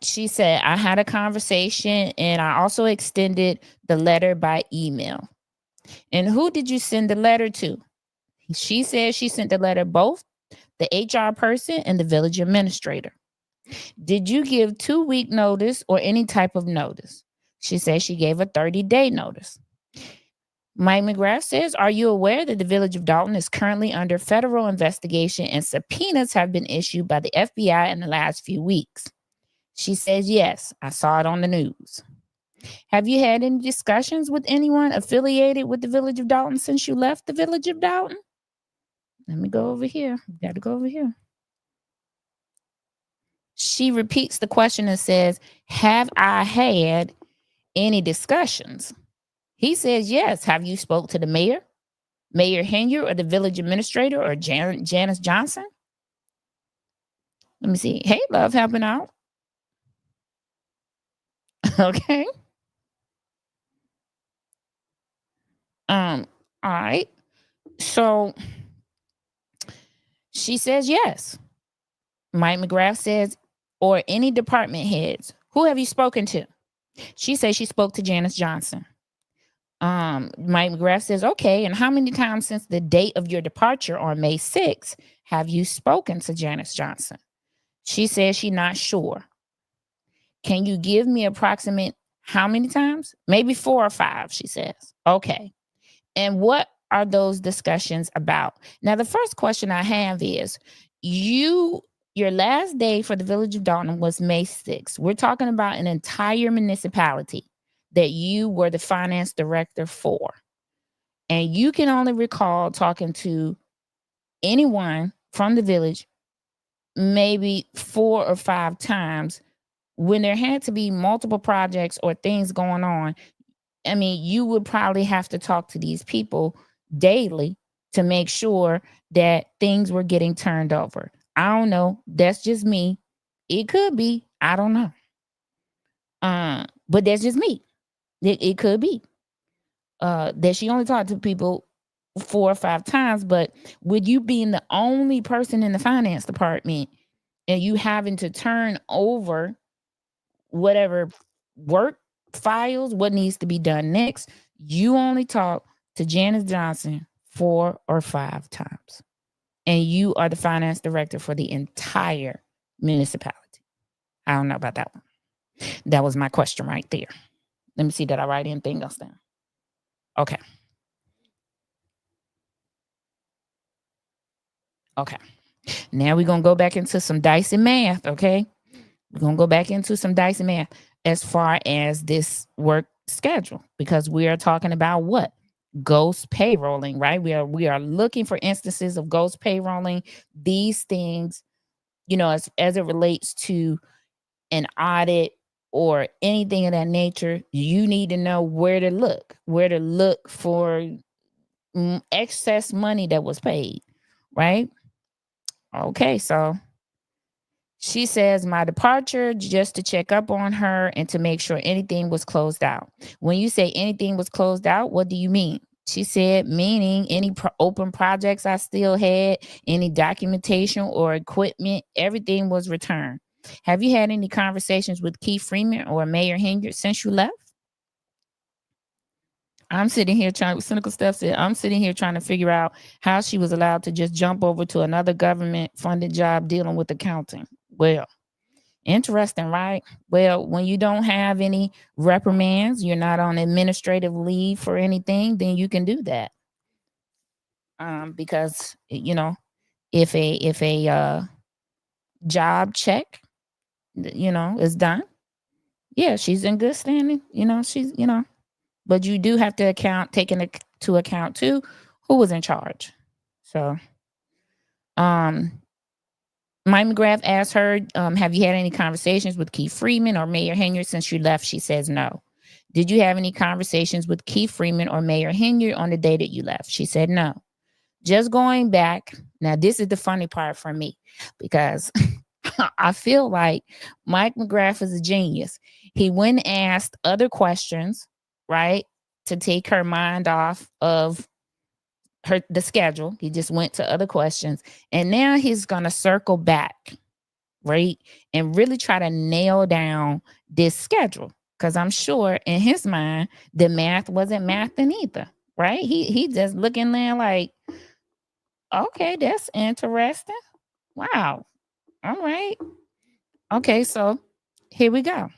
She said, I had a conversation and I also extended the letter by email. And who did you send the letter to? She said she sent the letter both the HR person and the village administrator. Did you give 2-week notice or any type of notice? She said she gave a 30-day notice. Mike McGrath says, are you aware that the village of Dalton is currently under federal investigation and subpoenas have been issued by the FBI in the last few weeks? She says, yes, I saw it on the news. Have you had any discussions with anyone affiliated with the village of Dalton since you left the village of Dalton? Let me go over here. Got to go over here. She repeats the question and says, have I had any discussions? He says, yes. Have you spoke to the mayor, Mayor Henry, or the village administrator, or Janice Johnson? Let me see. Hey, love, helping out. Okay. All right. So she says yes. Mike McGrath says, or any department heads. Who have you spoken to? She says she spoke to Janice Johnson. Mike McGrath says, okay. And how many times since the date of your departure on May 6th have you spoken to Janice Johnson? She says she's not sure. Can you give me approximate how many times? Maybe 4 or 5, she says. Okay. And what are those discussions about? Now, the first question I have is, your last day for the village of Dalton was May 6th. We're talking about an entire municipality that you were the finance director for. And you can only recall talking to anyone from the village maybe 4 or 5 times when there had to be multiple projects or things going on. I mean, you would probably have to talk to these people daily to make sure that things were getting turned over. I don't know. That's just me. It could be. I don't know. But that's just me. It could be that she only talked to people 4 or 5 times. But with you being the only person in the finance department and you having to turn over whatever work files, what needs to be done next, you only talk to Janice Johnson 4 or 5 times. And you are the finance director for the entire municipality. I don't know about that one. That was my question right there. Let me see, did I write anything else down? Okay. Okay. Now we're going to go back into some dicey math, okay? We're going to go back into some dicey math as far as this work schedule, because we are talking about what? Ghost payrolling, right? We are looking for instances of ghost payrolling. These things, you know, as it relates to an audit or anything of that nature, you need to know where to look for excess money that was paid, right? Okay, so she says, my departure just to check up on her and to make sure anything was closed out. When you say anything was closed out, what do you mean? She said, meaning any open projects I still had, any documentation or equipment, everything was returned. Have you had any conversations with Keith Freeman or Mayor Hinyard since you left? I'm sitting here trying, Cynical Steph said, I'm sitting here trying to figure out how she was allowed to just jump over to another government funded job dealing with accounting. Well, interesting, right? Well, when you don't have any reprimands, you're not on administrative leave for anything, then you can do that. Because if a job check, is done, yeah, she's in good standing. But you do have to take into account too who was in charge. So, Mike McGrath asked her, have you had any conversations with Keith Freeman or Mayor Hinyard since you left? She says no. Did you have any conversations with Keith Freeman or Mayor Hinyard on the day that you left? She said no. Just going back. Now, this is the funny part for me because I feel like Mike McGrath is a genius. He went and asked other questions, right, to take her mind off of the schedule. He just went to other questions, and now he's gonna circle back, right, and really try to nail down this schedule, because I'm sure in his mind the math wasn't mathing either, right? He just looking there like, okay, that's interesting. Wow. All right. Okay, so here we go.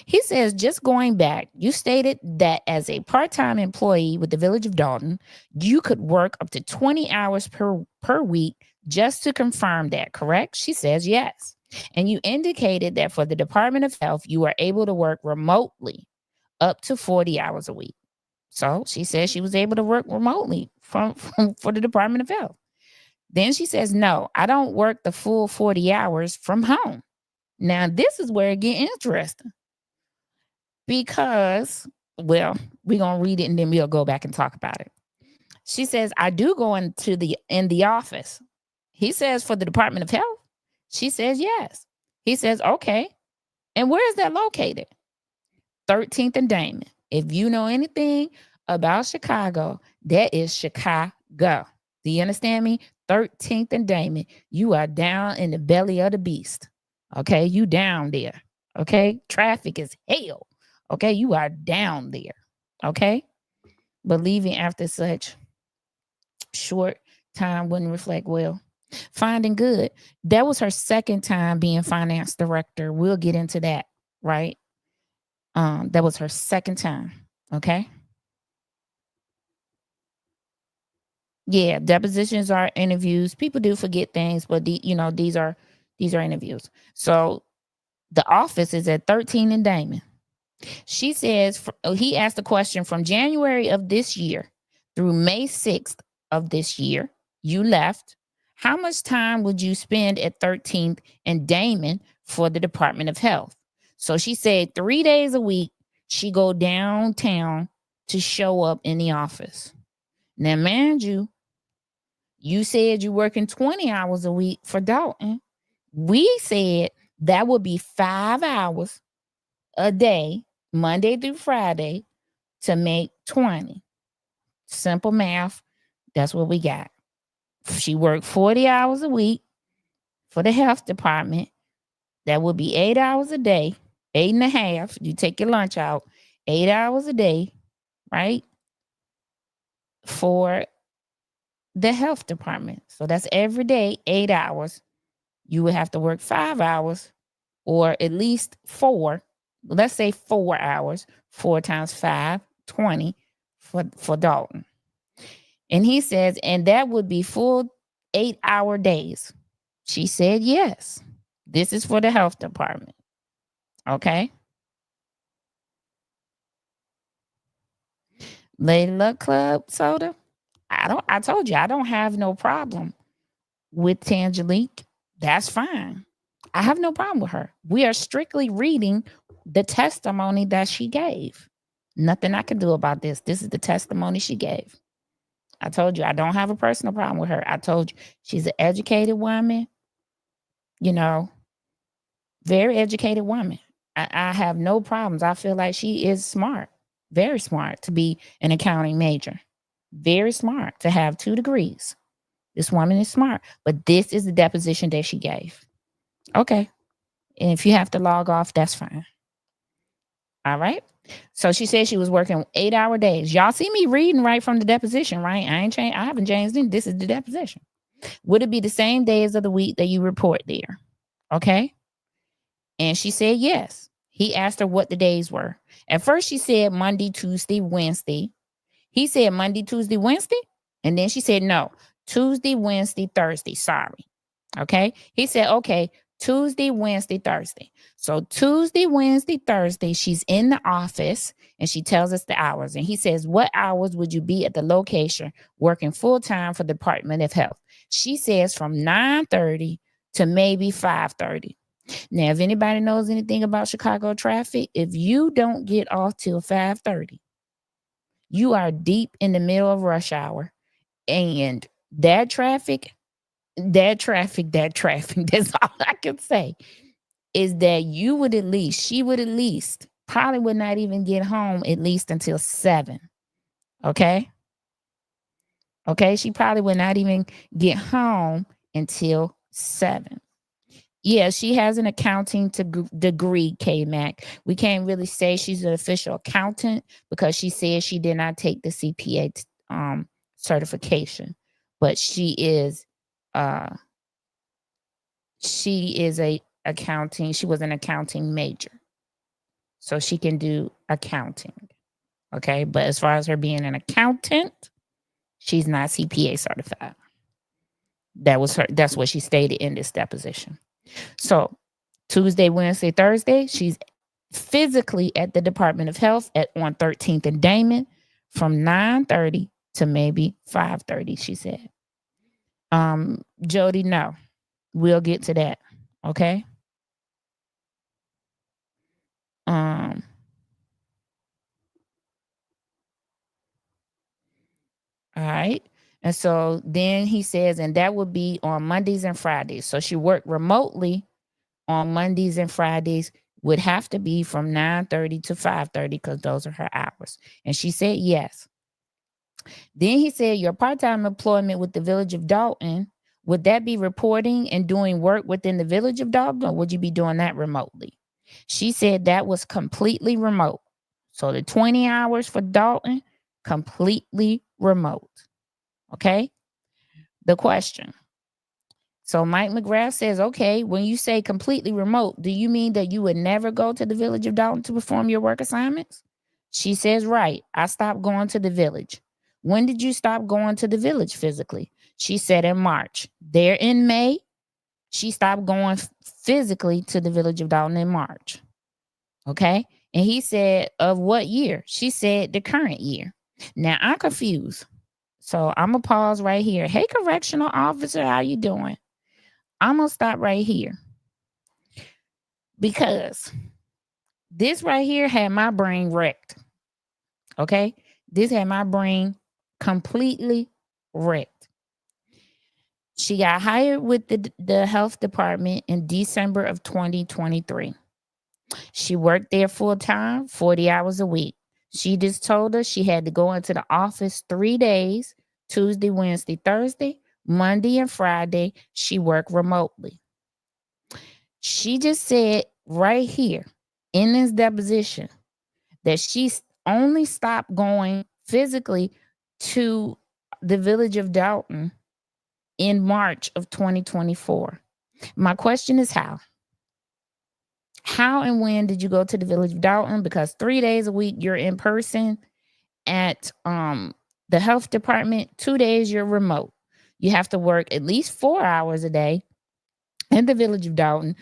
He says, just going back, you stated that as a part-time employee with the Village of Dalton, you could work up to 20 hours per week. Just to confirm that, correct? She says yes. And you indicated that for the Department of Health, you are able to work remotely up to 40 hours a week. So she says she was able to work remotely for the Department of Health. Then she says, no, I don't work the full 40 hours from home. Now, this is where it gets interesting. Because, well, we're going to read it and then we'll go back and talk about it. She says, I do go in the office. He says, for the Department of Health? She says, yes. He says, okay. And where is that located? 13th and Damon. If you know anything about Chicago, that is Chicago. Do you understand me? 13th and Damon. You are down in the belly of the beast. Okay, you down there. Okay, traffic is hell. Okay, you are down there. Okay, but leaving after such short time wouldn't reflect well. Finding good. That was her second time being finance director. We'll get into that, right? That was her second time. Okay. Yeah, depositions are interviews. People do forget things, but these are interviews. So the office is at 13 and Damon. She says, he asked the question, from January of this year through May 6th of this year, you left. How much time would you spend at 13th and Damon for the Department of Health? So she said 3 days a week, she go downtown to show up in the office. Now, mind you, you said you're working 20 hours a week for Dalton. We said that would be 5 hours a day, Monday through Friday, to make 20. Simple math. That's what we got. She worked 40 hours a week for the health department. That would be 8 hours a day, 8.5. You take your lunch out, 8 hours a day, right? For the health department. So that's every day, 8 hours. You would have to work 5 hours or at least 4. Let's say 4 hours. 4 times 5, 20 for Dalton. And he says, and that would be full 8-hour days. She said, yes. This is for the health department. Okay. Lady Luck Club soda. I told you, I don't have no problem with Tangelique. That's fine. I have no problem with her. We are strictly reading the testimony that she gave. Nothing I can do about this. This is the testimony she gave. I told you I don't have a personal problem with her. I told you she's an educated woman, you know, very educated woman. I have no problems. I feel like she is smart, very smart to be an accounting major, very smart to have 2 degrees. This woman is smart, but this is the deposition that she gave. Okay. And if you have to log off, that's fine. All right. So she said she was working 8-hour days. Y'all see me reading right from the deposition, right? I haven't changed anything. This is the deposition. Would it be the same days of the week that you report there? Okay. And she said yes. He asked her what the days were. At first, she said Monday, Tuesday, Wednesday. He said Monday, Tuesday, Wednesday. And then she said no, Tuesday, Wednesday, Thursday. Sorry. Okay. He said, okay, Tuesday, Wednesday, Thursday. So Tuesday, Wednesday, Thursday, she's in the office and she tells us the hours. And he says, what hours would you be at the location working full time for the Department of Health? She says from 9:30 to maybe 5:30. Now, if anybody knows anything about Chicago traffic, if you don't get off till 5:30, you are deep in the middle of rush hour. And that traffic, that's all I can say is that she would at least, probably would not even get home at least until 7. Okay. Okay. She probably would not even get home until 7. Yeah, she has an accounting degree, K-Mac. We can't really say she's an official accountant because she says she did not take the CPA certification, but she is a accounting. She was an accounting major, so she can do accounting. Okay, but as far as her being an accountant, she's not CPA certified. That's what she stated in this deposition. So Tuesday, Wednesday, Thursday, she's physically at the Department of Health on 13th and Damon from 9:30 to maybe 5:30, she said. Jody, no. We'll get to that. Okay. All right. And so then he says, and that would be on Mondays and Fridays. So she worked remotely on Mondays and Fridays, would have to be from 9:30 to 5:30 because those are her hours. And she said yes. Then he said, your part-time employment with the Village of Dalton, would that be reporting and doing work within the Village of Dalton, or would you be doing that remotely? She said that was completely remote. So the 20 hours for Dalton, completely remote. Okay. The question. So Mike McGrath says, okay, when you say completely remote, do you mean that you would never go to the Village of Dalton to perform your work assignments? She says, right. I stopped going to the village. When did you stop going to the village physically? She said in March. There in May, she stopped going physically to the Village of Dalton in March. Okay. And he said, of what year? She said the current year. Now I'm confused. So I'm going to pause right here. Hey, correctional officer, how you doing? I'm going to stop right here because this right here had my brain wrecked. Okay. This had my brain completely wrecked. She got hired with the health department in December of 2023. She worked there full time, 40 hours a week. She just told us she had to go into the office 3 days, Tuesday, Wednesday, Thursday, Monday, and Friday. She worked remotely. She just said right here in this deposition that she only stopped going physically to the Village of Dalton in March of 2024. My question is how? How and when did you go to the Village of Dalton? Because 3 days a week you're in person at the health department. 2 days you're remote. You have to work at least 4 hours a day in the Village of Dalton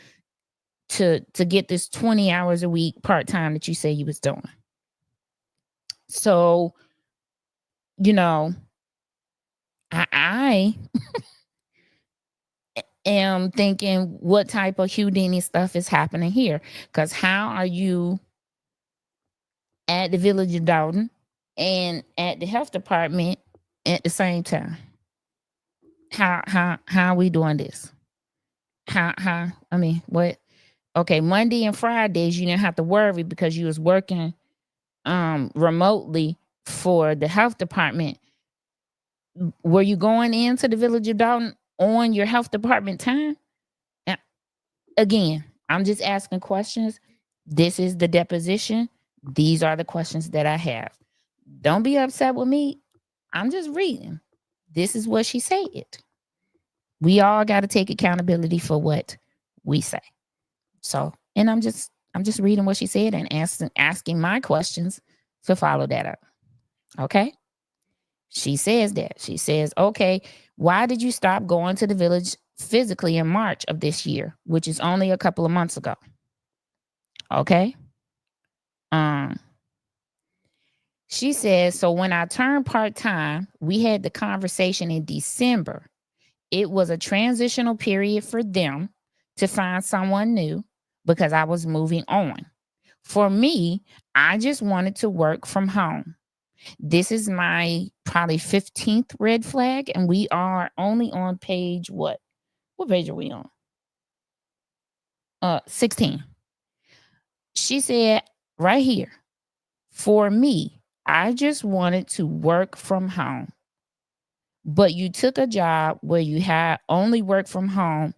to get this 20 hours a week part-time that you say you was doing. So, you know, I am thinking what type of Houdini stuff is happening here. Because how are you at the Village of Dalton and at the health department at the same time. How are we doing this? How I mean, what? Okay, Monday and Fridays you didn't have to worry because you was working remotely for the health department. Were you going into the village of Dalton on your health department time? Uh, Again, I'm just asking questions. This is the deposition. These are the questions that I have. Don't be upset with me. I'm just reading. This is what she said. We all got to take accountability for what we say. So, and I'm just reading what she said and asking my questions to follow that up. Okay? She says that. She says, "Okay, why did you stop going to the village physically in March of this year, which is only a couple of months ago?" Okay? Um she says, "So when I turned part-time, we had the conversation in December. It was a transitional period for them to find someone new because I was moving on. For me, I just wanted to work from home. This is my probably 15th red flag, and we are only on page what? What page are we on? 16. She said right here, for me, I just wanted to work from home. But you took a job where you had only work from home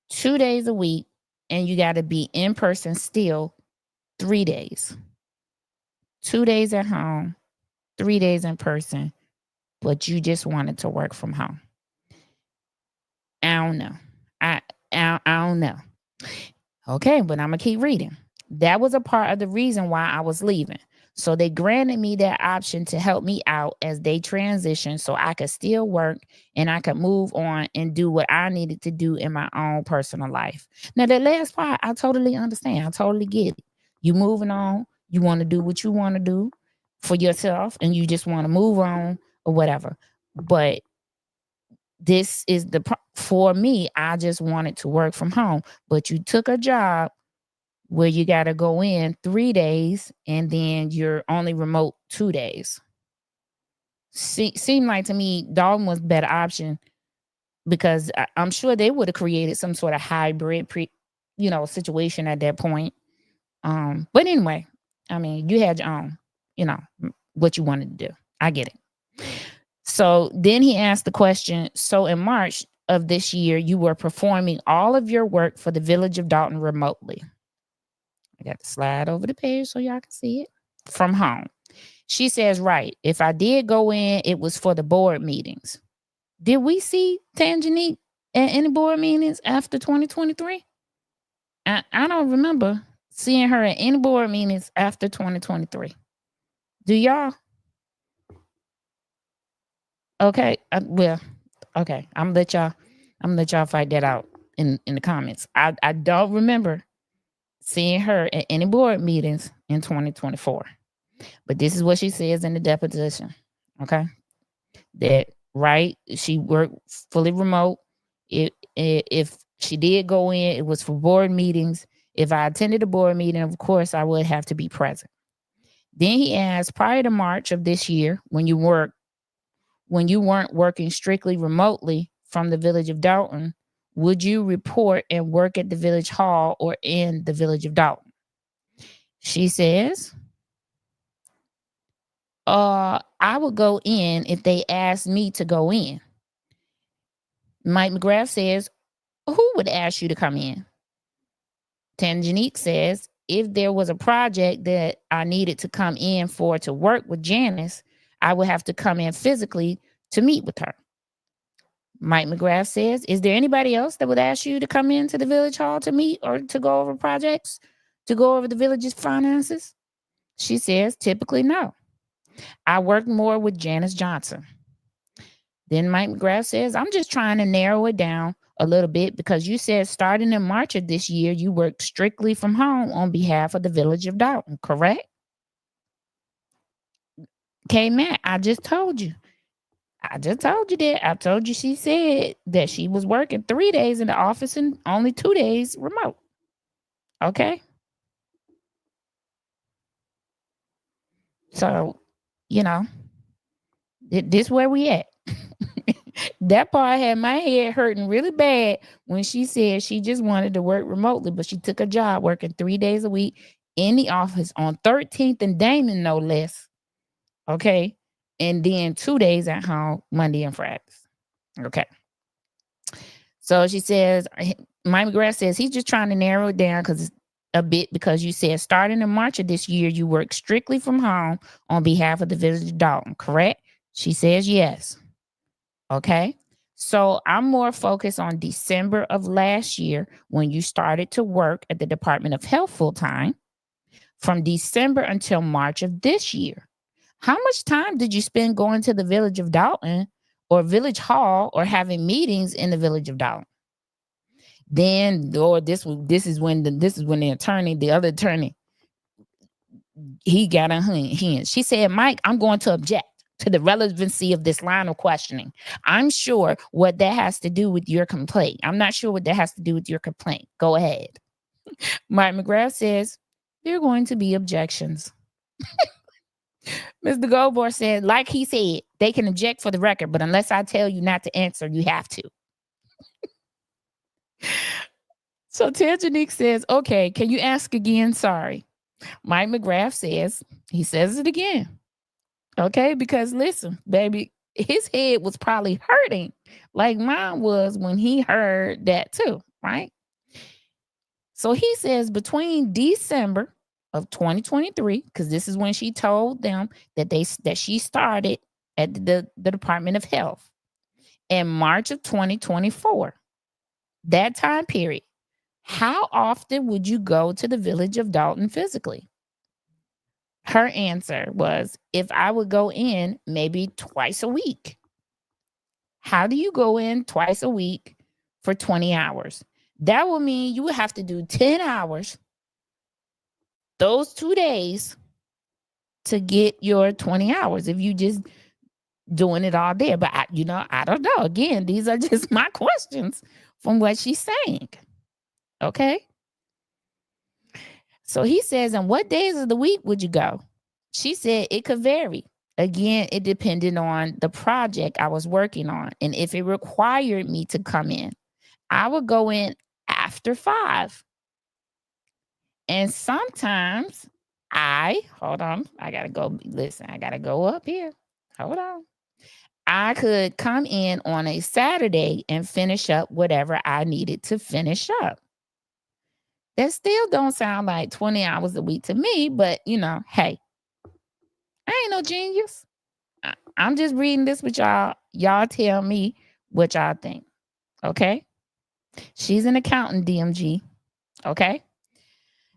2 days a week, and you got to be in person still 3 days. 2 days at home, 3 days in person, but you just wanted to work from home. I don't know. I I don't know. Okay, but I'm gonna keep reading. That was a part of the reason why I was leaving. So they granted me that option to help me out as they transition so I could still work and I could move on and do what I needed to do in my own personal life. Now, that last part, I totally understand. I totally get it. You moving on, you want to do what you want to do for yourself, and you just want to move on or whatever. But this is for me, I just wanted to work from home. But you took a job where you got to go in 3 days and then you're only remote 2 days. Seemed like to me Dalton was a better option because I'm sure they would have created some sort of hybrid situation at that point. But anyway, I mean, you had your own, what you wanted to do. I get it. So then he asked the question, so in March of this year, you were performing all of your work for the village of Dalton remotely. I got to slide over the page so y'all can see it. From home. She says, right. If I did go in, it was for the board meetings. Did we see Tangenique at any board meetings after 2023? I don't remember seeing her at any board meetings after 2023. Do y'all? Okay. Well, okay. I'm gonna let y'all fight that out in the comments. I don't remember seeing her at any board meetings in 2024. But this is what she says in the deposition. Okay. That right. She worked fully remote. If she did go in, it was for board meetings. If I attended a board meeting, of course, I would have to be present. Then he asked, prior to March of this year, when you weren't working strictly remotely from the village of Dalton, would you report and work at the village hall or in the village of Dalton? She says, I would go in if they asked me to go in. Mike McGrath says, who would ask you to come in? Tangenique says, if there was a project that I needed to come in for to work with Janice, I would have to come in physically to meet with her. Mike McGrath says, is there anybody else that would ask you to come into the village hall to meet or to go over projects, to go over the village's finances? She says, typically no. I work more with Janice Johnson. Then Mike McGrath says, I'm just trying to narrow it down a little bit because you said starting in March of this year, you worked strictly from home on behalf of the village of Dalton, correct? Okay, Matt, I just told you. That. I told you she said that she was working 3 days in the office and only 2 days remote. Okay. So, you know, This where we at. That part had my head hurting really bad when she said she just wanted to work remotely, but she took a job working 3 days a week in the office on 13th and Damon, no less. Okay. And then 2 days at home, Monday and Fridays. Okay. So she says, Mike McGrath says he's just trying to narrow it down because you said starting in March of this year, you work strictly from home on behalf of the Village of Dalton, correct? She says yes. Okay. So I'm more focused on December of last year when you started to work at the Department of Health full time from December until March of this year. How much time did you spend going to the Village of Dalton or Village Hall or having meetings in the Village of Dalton? Then, or this is when the other attorney, he got a hint. She said, Mike, I'm going to object to the relevancy of this line of questioning. I'm sure what that has to do with your complaint. I'm not sure what that has to do with your complaint. Go ahead. Mike McGrath says, there are going to be objections. Mr. Goldbar said, like he said, they can object for the record, but unless I tell you not to answer, you have to. So Tangenique says, okay, can you ask again? Sorry. Mike McGrath says, he says it again. Okay, because listen, baby, his head was probably hurting like mine was when he heard that too, right? So he says between December of 2023, because this is when she told them that she started at the Department of Health, and March of 2024, that time period, how often would you go to the Village of Dalton physically? Her answer was, if I would go in maybe twice a week. How do you go in twice a week for 20 hours? That will mean you would have to do 10 hours those 2 days to get your 20 hours if you just doing it all there. But I don't know. Again, these are just my questions from what she's saying. Okay. So he says, and what days of the week would you go? She said it could vary. Again, it depended on the project I was working on. And if it required me to come in, I would go in after 5. And sometimes I gotta go up here. Hold on. I could come in on a Saturday and finish up whatever I needed to finish up. That still don't sound like 20 hours a week to me, but hey, I ain't no genius. I'm just reading this with y'all. Y'all tell me what y'all think. Okay. She's an accountant, DMG. Okay.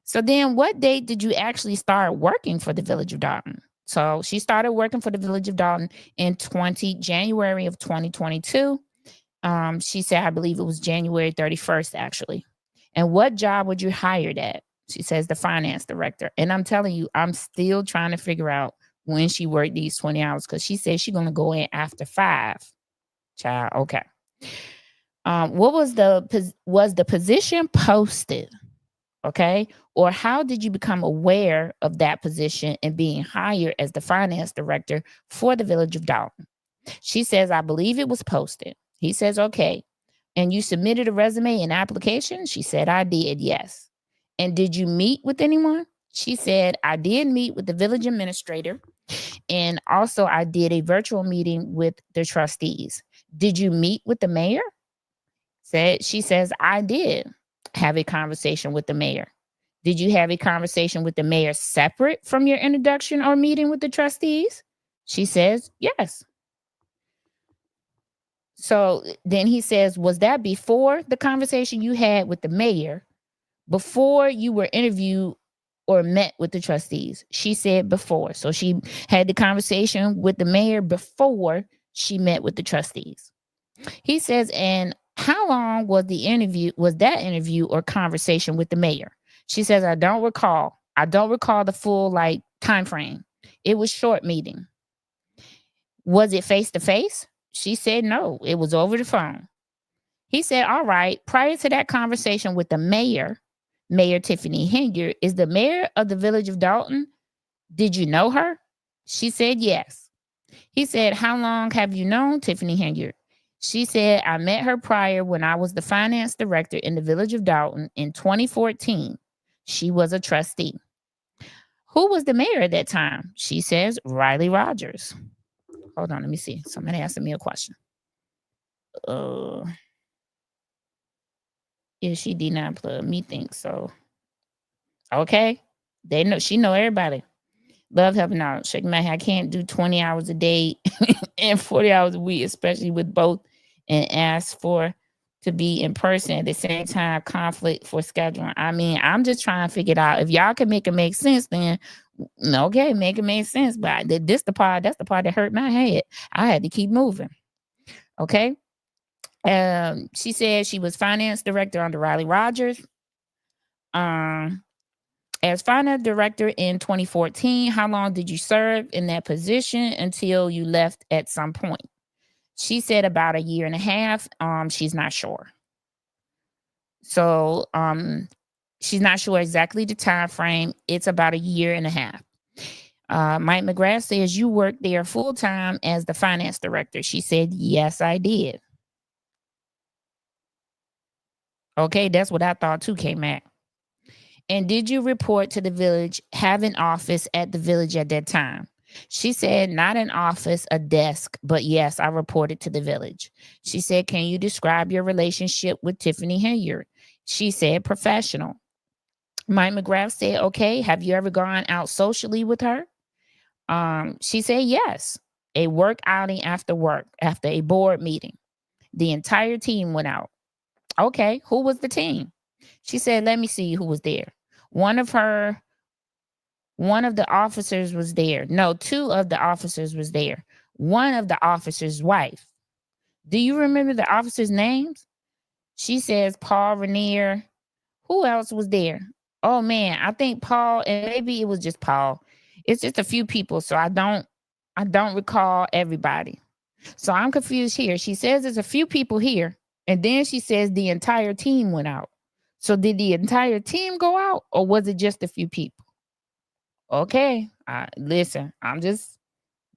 So then what date did you actually start working for the Village of Dalton? So she started working for the Village of Dalton in January of 2022. She said, I believe it was January 31st, actually. And what job would you hired at? She says the finance director. And I'm telling you, I'm still trying to figure out when she worked these 20 hours because she said she's going to go in after 5. Child, okay. What was the position posted? Okay. Or how did you become aware of that position and being hired as the finance director for the Village of Dalton? She says, I believe it was posted. He says, okay. And you submitted a resume and application? She said, I did, yes. And did you meet with anyone? She said, I did meet with the village administrator. And also I did a virtual meeting with the trustees. Did you meet with the mayor? She says, I did have a conversation with the mayor. Did you have a conversation with the mayor separate from your introduction or meeting with the trustees? She says, yes. So then he says, was that before the conversation you had with the mayor, before you were interviewed or met with the trustees? She said before. So she had the conversation with the mayor before she met with the trustees. He says, and how long was that interview or conversation with the mayor? She says, I don't recall. I don't recall the full time frame. It was short meeting. Was it face to face? She said, no, it was over the phone. He said, all right, prior to that conversation with the mayor, Mayor Tiffany Henyer, is the mayor of the Village of Dalton. Did you know her? She said, yes. He said, how long have you known Tiffany Henyard? She said, I met her prior when I was the finance director in the village of Dalton in 2014. She was a trustee. Who was the mayor at that time? She says, Riley Rogers. Hold on, let me see. Somebody asking me a question. Yeah, she D9 plug. Me think so. Okay. They know, she know everybody. Love helping out. Shake my head. I can't do 20 hours a day and 40 hours a week, especially with both, and ask for to be in person at the same time. Conflict for scheduling. I mean, I'm just trying to figure it out. If y'all can make it make sense, then okay, make it make sense. But that's the part that hurt my head. I had to keep moving. Okay. She said she was finance director under Riley Rogers. As finance director in 2014, how long did you serve in that position until you left at some point? She said about a year and a half. She's not sure. So she's not sure exactly the time frame. It's about a year and a half. Mike McGrath says you worked there full time as the finance director. She said, yes, I did. Okay, that's what I thought too, K-Mac. And did you report to the village, have an office at the village at that time? She said, not an office, a desk, but yes, I reported to the village. She said, can you describe your relationship with Tiffany Henyard? She said, professional. Mike McGrath said, okay, have you ever gone out socially with her? She said, yes, a work outing after work, after a board meeting. The entire team went out. Okay, who was the team? She said, let me see who was there. One of the officers was there. No, two of the officers was there. One of the officers' wife. Do you remember the officers' names? She says Paul Rainier. Who else was there? Oh man, I think Paul, and maybe it was just Paul. It's just a few people, so I don't recall everybody. So I'm confused here. She says there's a few people here, and then she says the entire team went out. So did the entire team go out, or was it just a few people? Okay, listen, I'm just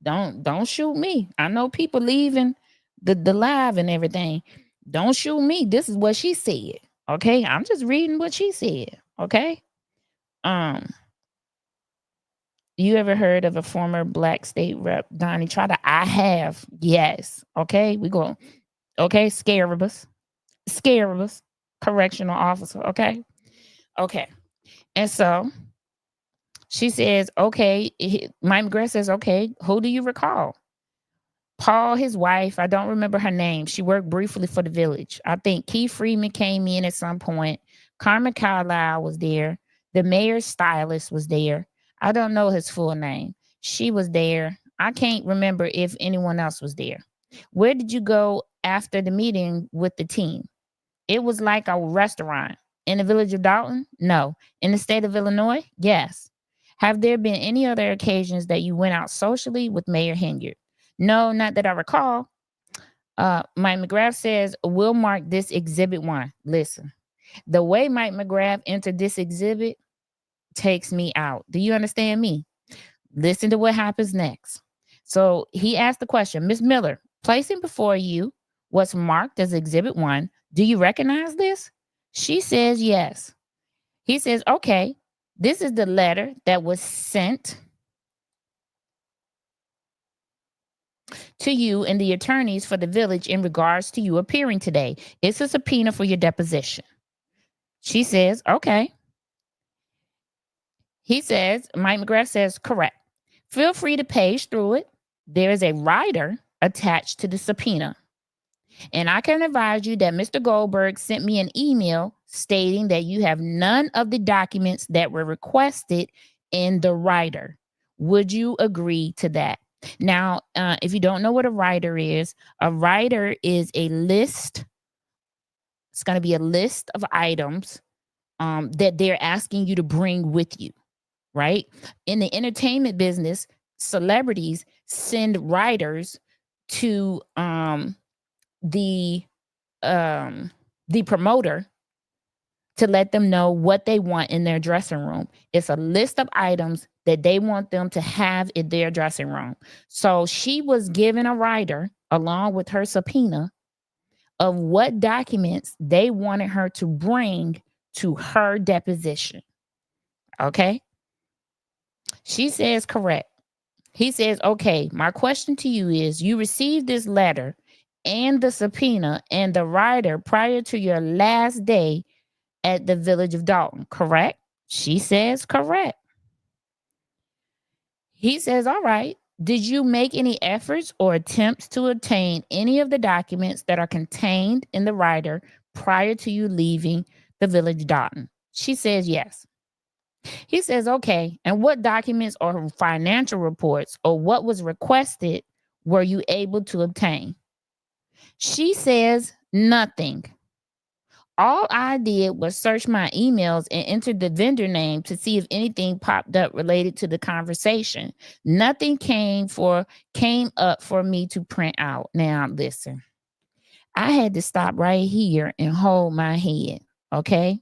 don't shoot me. I know people leaving the live and everything. Don't shoot me. This is what she said. Okay, I'm just reading what she said. Okay. You ever heard of a former black state rep, Donnie Trotter? I have. Yes. Okay, we go. Okay, Scarabus, correctional officer. Okay. And so she says, okay, Mike McGrath says, okay, who do you recall? Paul, his wife, I don't remember her name. She worked briefly for the village. I think Keith Freeman came in at some point. Carmen Carlisle was there. The mayor's stylist was there. I don't know his full name. She was there. I can't remember if anyone else was there. Where did you go after the meeting with the team? It was like a restaurant. In the village of Dalton? No. In the state of Illinois? Yes. Have there been any other occasions that you went out socially with Mayor Henyard? No, not that I recall. Mike McGrath says, we'll mark this exhibit 1. Listen, the way Mike McGrath entered this exhibit takes me out. Do you understand me? Listen to what happens next. So he asked the question, Ms. Miller, placing before you what's marked as exhibit 1. Do you recognize this? She says yes. He says, okay, this is the letter that was sent to you and the attorneys for the village in regards to you appearing today. It's a subpoena for your deposition. She says, okay. He says, Mike McGrath says, correct. Feel free to page through it. There is a rider attached to the subpoena. And I can advise you that Mr. Goldberg sent me an email stating that you have none of the documents that were requested in the rider. Would you agree to that? Now, if you don't know what a rider is a list. It's going to be a list of items that they're asking you to bring with you, right? In the entertainment business, celebrities send riders to the promoter to let them know what they want in their dressing room. It's a list of items that they want them to have in their dressing room. So she was given a writer along with her subpoena of what documents they wanted her to bring to her deposition. Okay. She says correct. He says, okay, my question to you is, you received this letter and the subpoena and the writer prior to your last day at the village of Dalton, correct? She says correct. He says, all right. Did you make any efforts or attempts to obtain any of the documents that are contained in the writer prior to you leaving the village Dalton? She says yes. He says, okay, and what documents or financial reports or what was requested were you able to obtain? She says nothing. All I did was search my emails and enter the vendor name to see if anything popped up related to the conversation. Nothing came up for me to print out. Now, listen, I had to stop right here and hold my head, okay?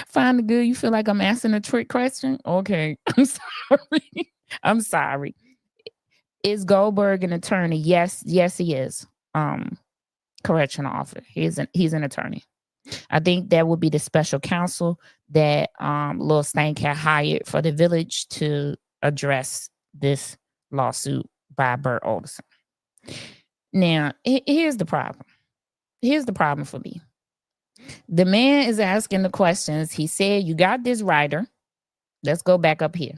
Find the good. You feel like I'm asking a trick question? Okay. I'm sorry. I'm sorry. Is Goldberg an attorney? Yes, he is. Correctional officer. He's an attorney. I think that would be the special counsel that Lil Stank had hired for the village to address this lawsuit by Bert Alderson. Now, here's the problem. Here's the problem for me. The man is asking the questions. He said, you got this writer. Let's go back up here.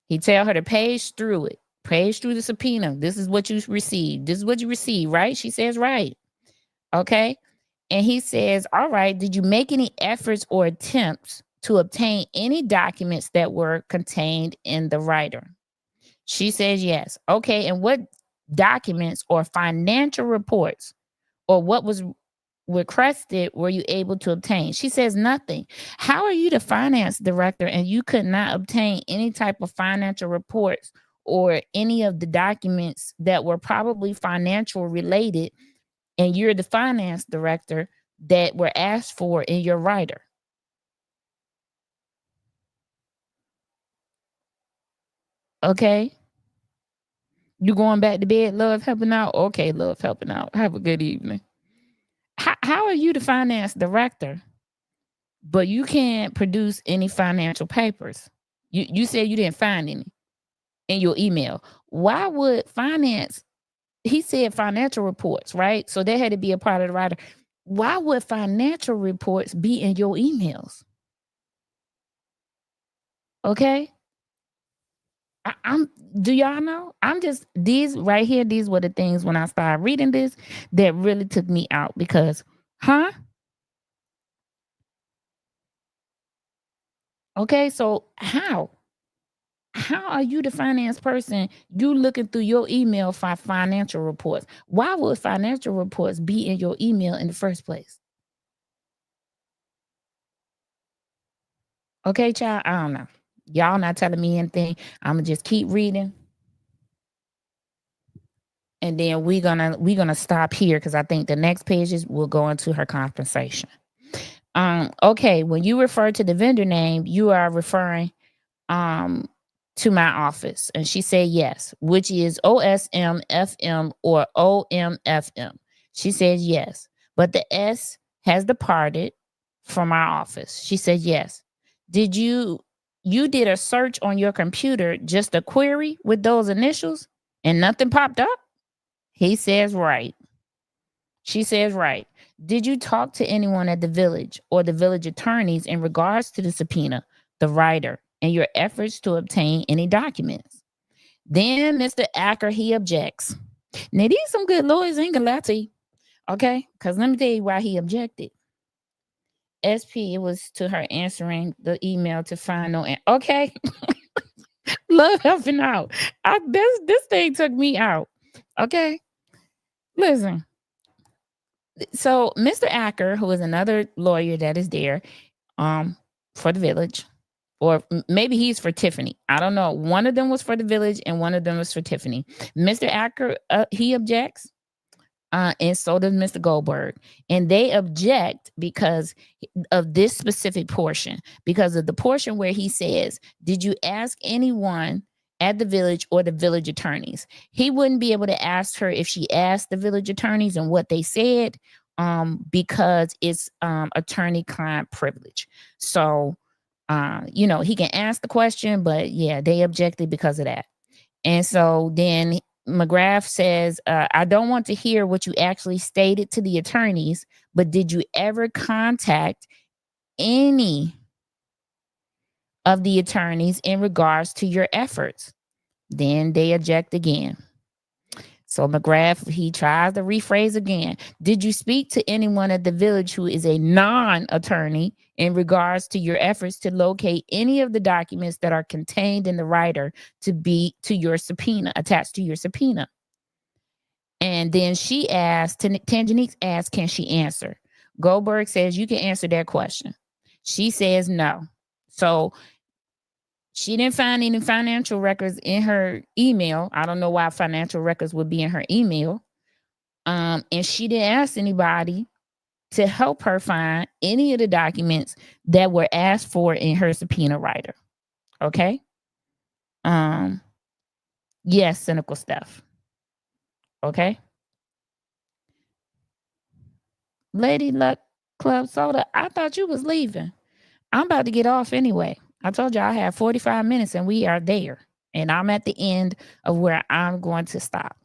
He tell her to page through it. Page through the subpoena. This is what you received. This is what you received, right? She says, right. Okay. And he says, all right, did you make any efforts or attempts to obtain any documents that were contained in the writer? She says, yes. Okay. And what documents or financial reports or what was requested were you able to obtain? She says nothing. How are you the finance director and you could not obtain any type of financial reports or any of the documents that were probably financial related, and you're the finance director that were asked for in your writer? Okay. You going back to bed, love helping out? Okay, love helping out. Have a good evening. How are you the finance director, but you can't produce any financial papers? You said you didn't find any in your email. Why would finance? He said financial reports, right? So that had to be a part of the writer. Why would financial reports be in your emails? Okay. Do y'all know? These right here, these were the things when I started reading this that really took me out because, okay, so how are you the finance person? You looking through your email for financial reports. Why would financial reports be in your email in the first place? Okay, child, I don't know. Y'all not telling me anything. I'm gonna just keep reading. And then we're gonna stop here because I think the next pages will go into her compensation. Okay, when you refer to the vendor name, you are referring to my office. And she said yes, which is OSMFM or OMFM. She said yes, but the S has departed from our office. She said yes. Did you did a search on your computer, just a query with those initials and nothing popped up? He says right. She says right. Did you talk to anyone at the village or the village attorneys in regards to the subpoena, the writer, and your efforts to obtain any documents? Then Mr. Acker, he objects. Now, these some good lawyers, ain't gonna lie to you. Okay? Because let me tell you why he objected. SP, it was to her answering the email to find no okay. Love helping out. This thing took me out. Okay. Listen. So Mr. Acker, who is another lawyer that is there for the village, or maybe he's for Tiffany. I don't know. One of them was for the village and one of them was for Tiffany. Mr. Acker, he objects. And so does Mr. Goldberg. And they object because of this specific portion, because of the portion where he says, did you ask anyone at the village or the village attorneys? He wouldn't be able to ask her if she asked the village attorneys and what they said, because it's attorney-client privilege. So, he can ask the question, but yeah, they objected because of that. And so then McGrath says, I don't want to hear what you actually stated to the attorneys, but did you ever contact any of the attorneys in regards to your efforts? Then they object again. So McGrath, he tries to rephrase again. Did you speak to anyone at the village who is a non-attorney in regards to your efforts to locate any of the documents that are contained in the writer to be to your subpoena, attached to your subpoena? And then she asked, Tangenique asked, can she answer? Goldberg says, you can answer that question. She says no. So she didn't find any financial records in her email. I don't know why financial records would be in her email. And she didn't ask anybody to help her find any of the documents that were asked for in her subpoena writer. Okay? Yes, cynical stuff. Okay? Lady Luck Club Soda, I thought you was leaving. I'm about to get off anyway. I told you I have 45 minutes and we are there. And I'm at the end of where I'm going to stop.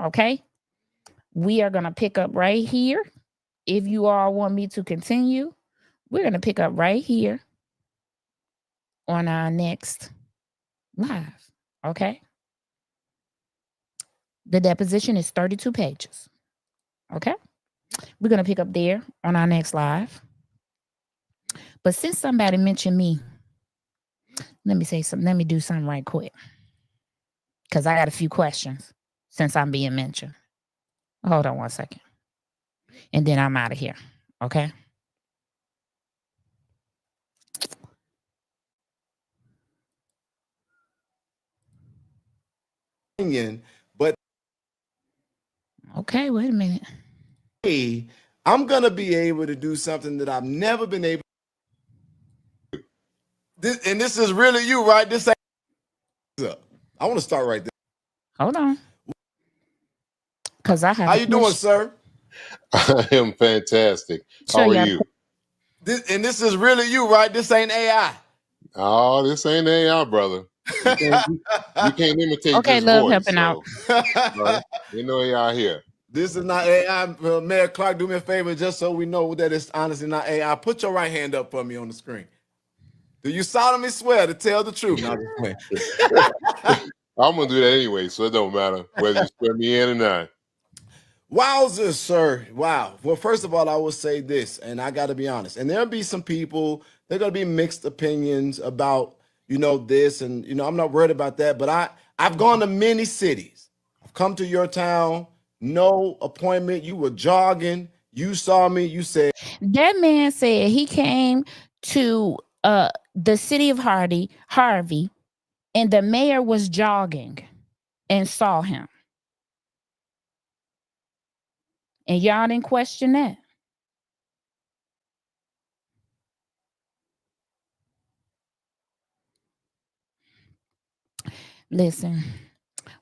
Okay? We are going to pick up right here. If you all want me to continue, we're going to pick up right here on our next live. Okay? The deposition is 32 pages. Okay? We're going to pick up there on our next live. But since somebody mentioned me, let me say something. Let me do something right quick. Because I got a few questions since I'm being mentioned. Hold on one second. And then I'm out of here. Okay? But okay, wait a minute. hey, I'm going to be able to do something that I've never been able to do. And this is really you, right? This ain't up. I want to start right there. Hold on. Because I have. How you doing, sir? I am fantastic. How are you? This is really you, right? This ain't AI. Oh, this ain't AI, brother. You can't imitate okay, this love voice. helping out. Right? You know AI here. This is not AI. Mayor Clark, do me a favor, just so we know that it's honestly not AI. Put your right hand up for me on the screen. Do you solemnly swear to tell the truth? No, I'm going to do that anyway, so it don't matter whether you swear me in or not. Wowzers, sir. Wow. Well, first of all, I will say this, and I got to be honest. And there'll be some people, they're going to be mixed opinions about, this. And, I'm not worried about that. But I've gone to many cities. I've come to your town. No appointment. You were jogging. You saw me. You said. That man said he came to the city of Harvey, and the mayor was jogging and saw him. And y'all didn't question that. Listen,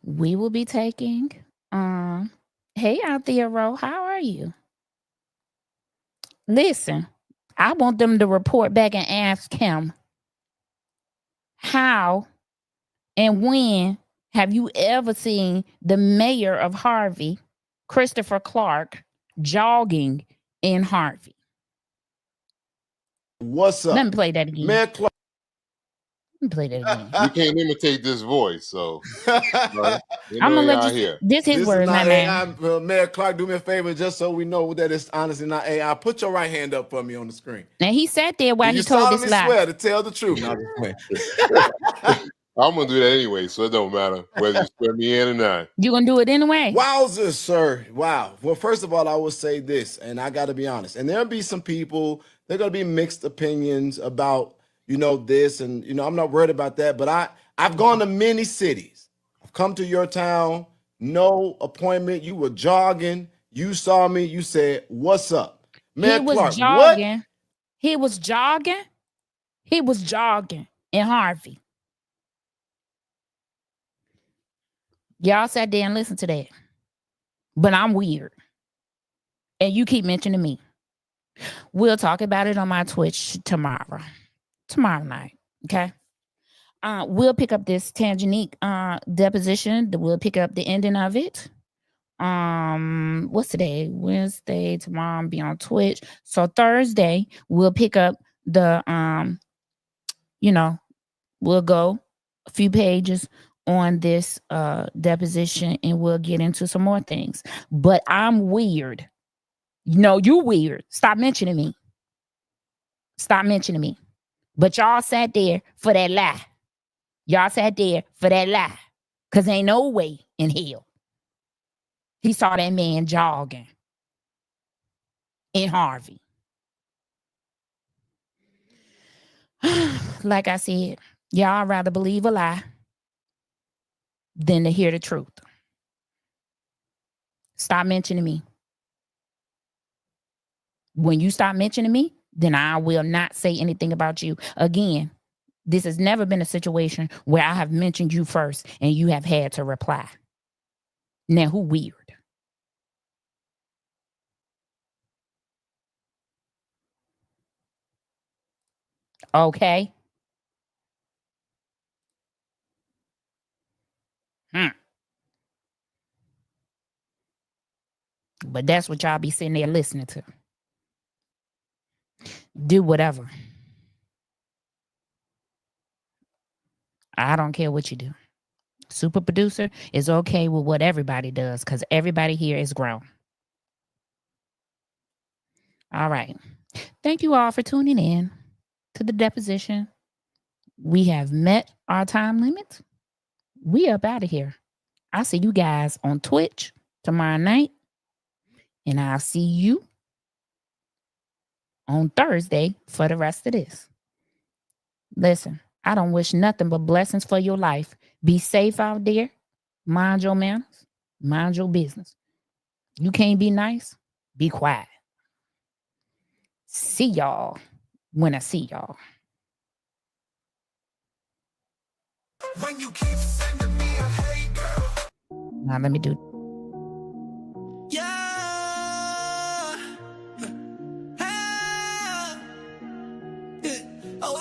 we will be taking, hey out there, Ro, how are you? Listen, I want them to report back and ask him, how and when have you ever seen the mayor of Harvey, Christopher Clark, jogging in Harvey? What's up? Let me play that again. Mayor Clark. Let me play that again. You can't imitate this voice, so right? I'm gonna let you hear. This his words, my man. Mayor Clark, do me a favor, just so we know that it's honestly not AI. Put your right hand up for me on the screen. Now he sat there while he told this lie. Swear to tell the truth. No, I'm going to do that anyway, so it don't matter whether you swear me in or not. You going to do it anyway? Wowzers, sir. Wow. Well, first of all, I will say this, and I got to be honest. And there'll be some people, they're going to be mixed opinions about, this. And, I'm not worried about that. But I've gone to many cities. I've come to your town. No appointment. You were jogging. You saw me. You said, "What's up, He man, was Clark? What?" jogging. He was jogging. He was jogging in Harvey. Y'all sat there and listened to that. But I'm weird. And you keep mentioning me. We'll talk about it on my Twitch tomorrow night. Okay. We'll pick up this Tangenique deposition. We'll pick up the ending of it. What's today? Wednesday. Tomorrow I'll be on Twitch. So Thursday we'll pick up the we'll go a few pages on this deposition and we'll get into some more things. But I'm weird. No, you weird. Stop mentioning me. But y'all sat there for that lie. Because ain't no way in hell he saw that man jogging in Harvey. Like I said, y'all rather believe a lie than to hear the truth. Stop mentioning me. When you stop mentioning me, then I will not say anything about you again. This has never been a situation where I have mentioned you first and you have had to reply. Now, who weird? Okay. But that's what y'all be sitting there listening to. Do whatever. I don't care what you do. Super producer is okay with what everybody does because everybody here is grown. All right. Thank you all for tuning in to the deposition. We have met our time limit. We up out of here. I'll see you guys on Twitch tomorrow night. And I'll see you on Thursday for the rest of this. Listen, I don't wish nothing but blessings for your life. Be safe out there. Mind your manners. Mind your business. You can't be nice. Be quiet. See y'all when I see y'all. When you keep sending me a hey girl. Now let me do. Yeah. Hey. Oh,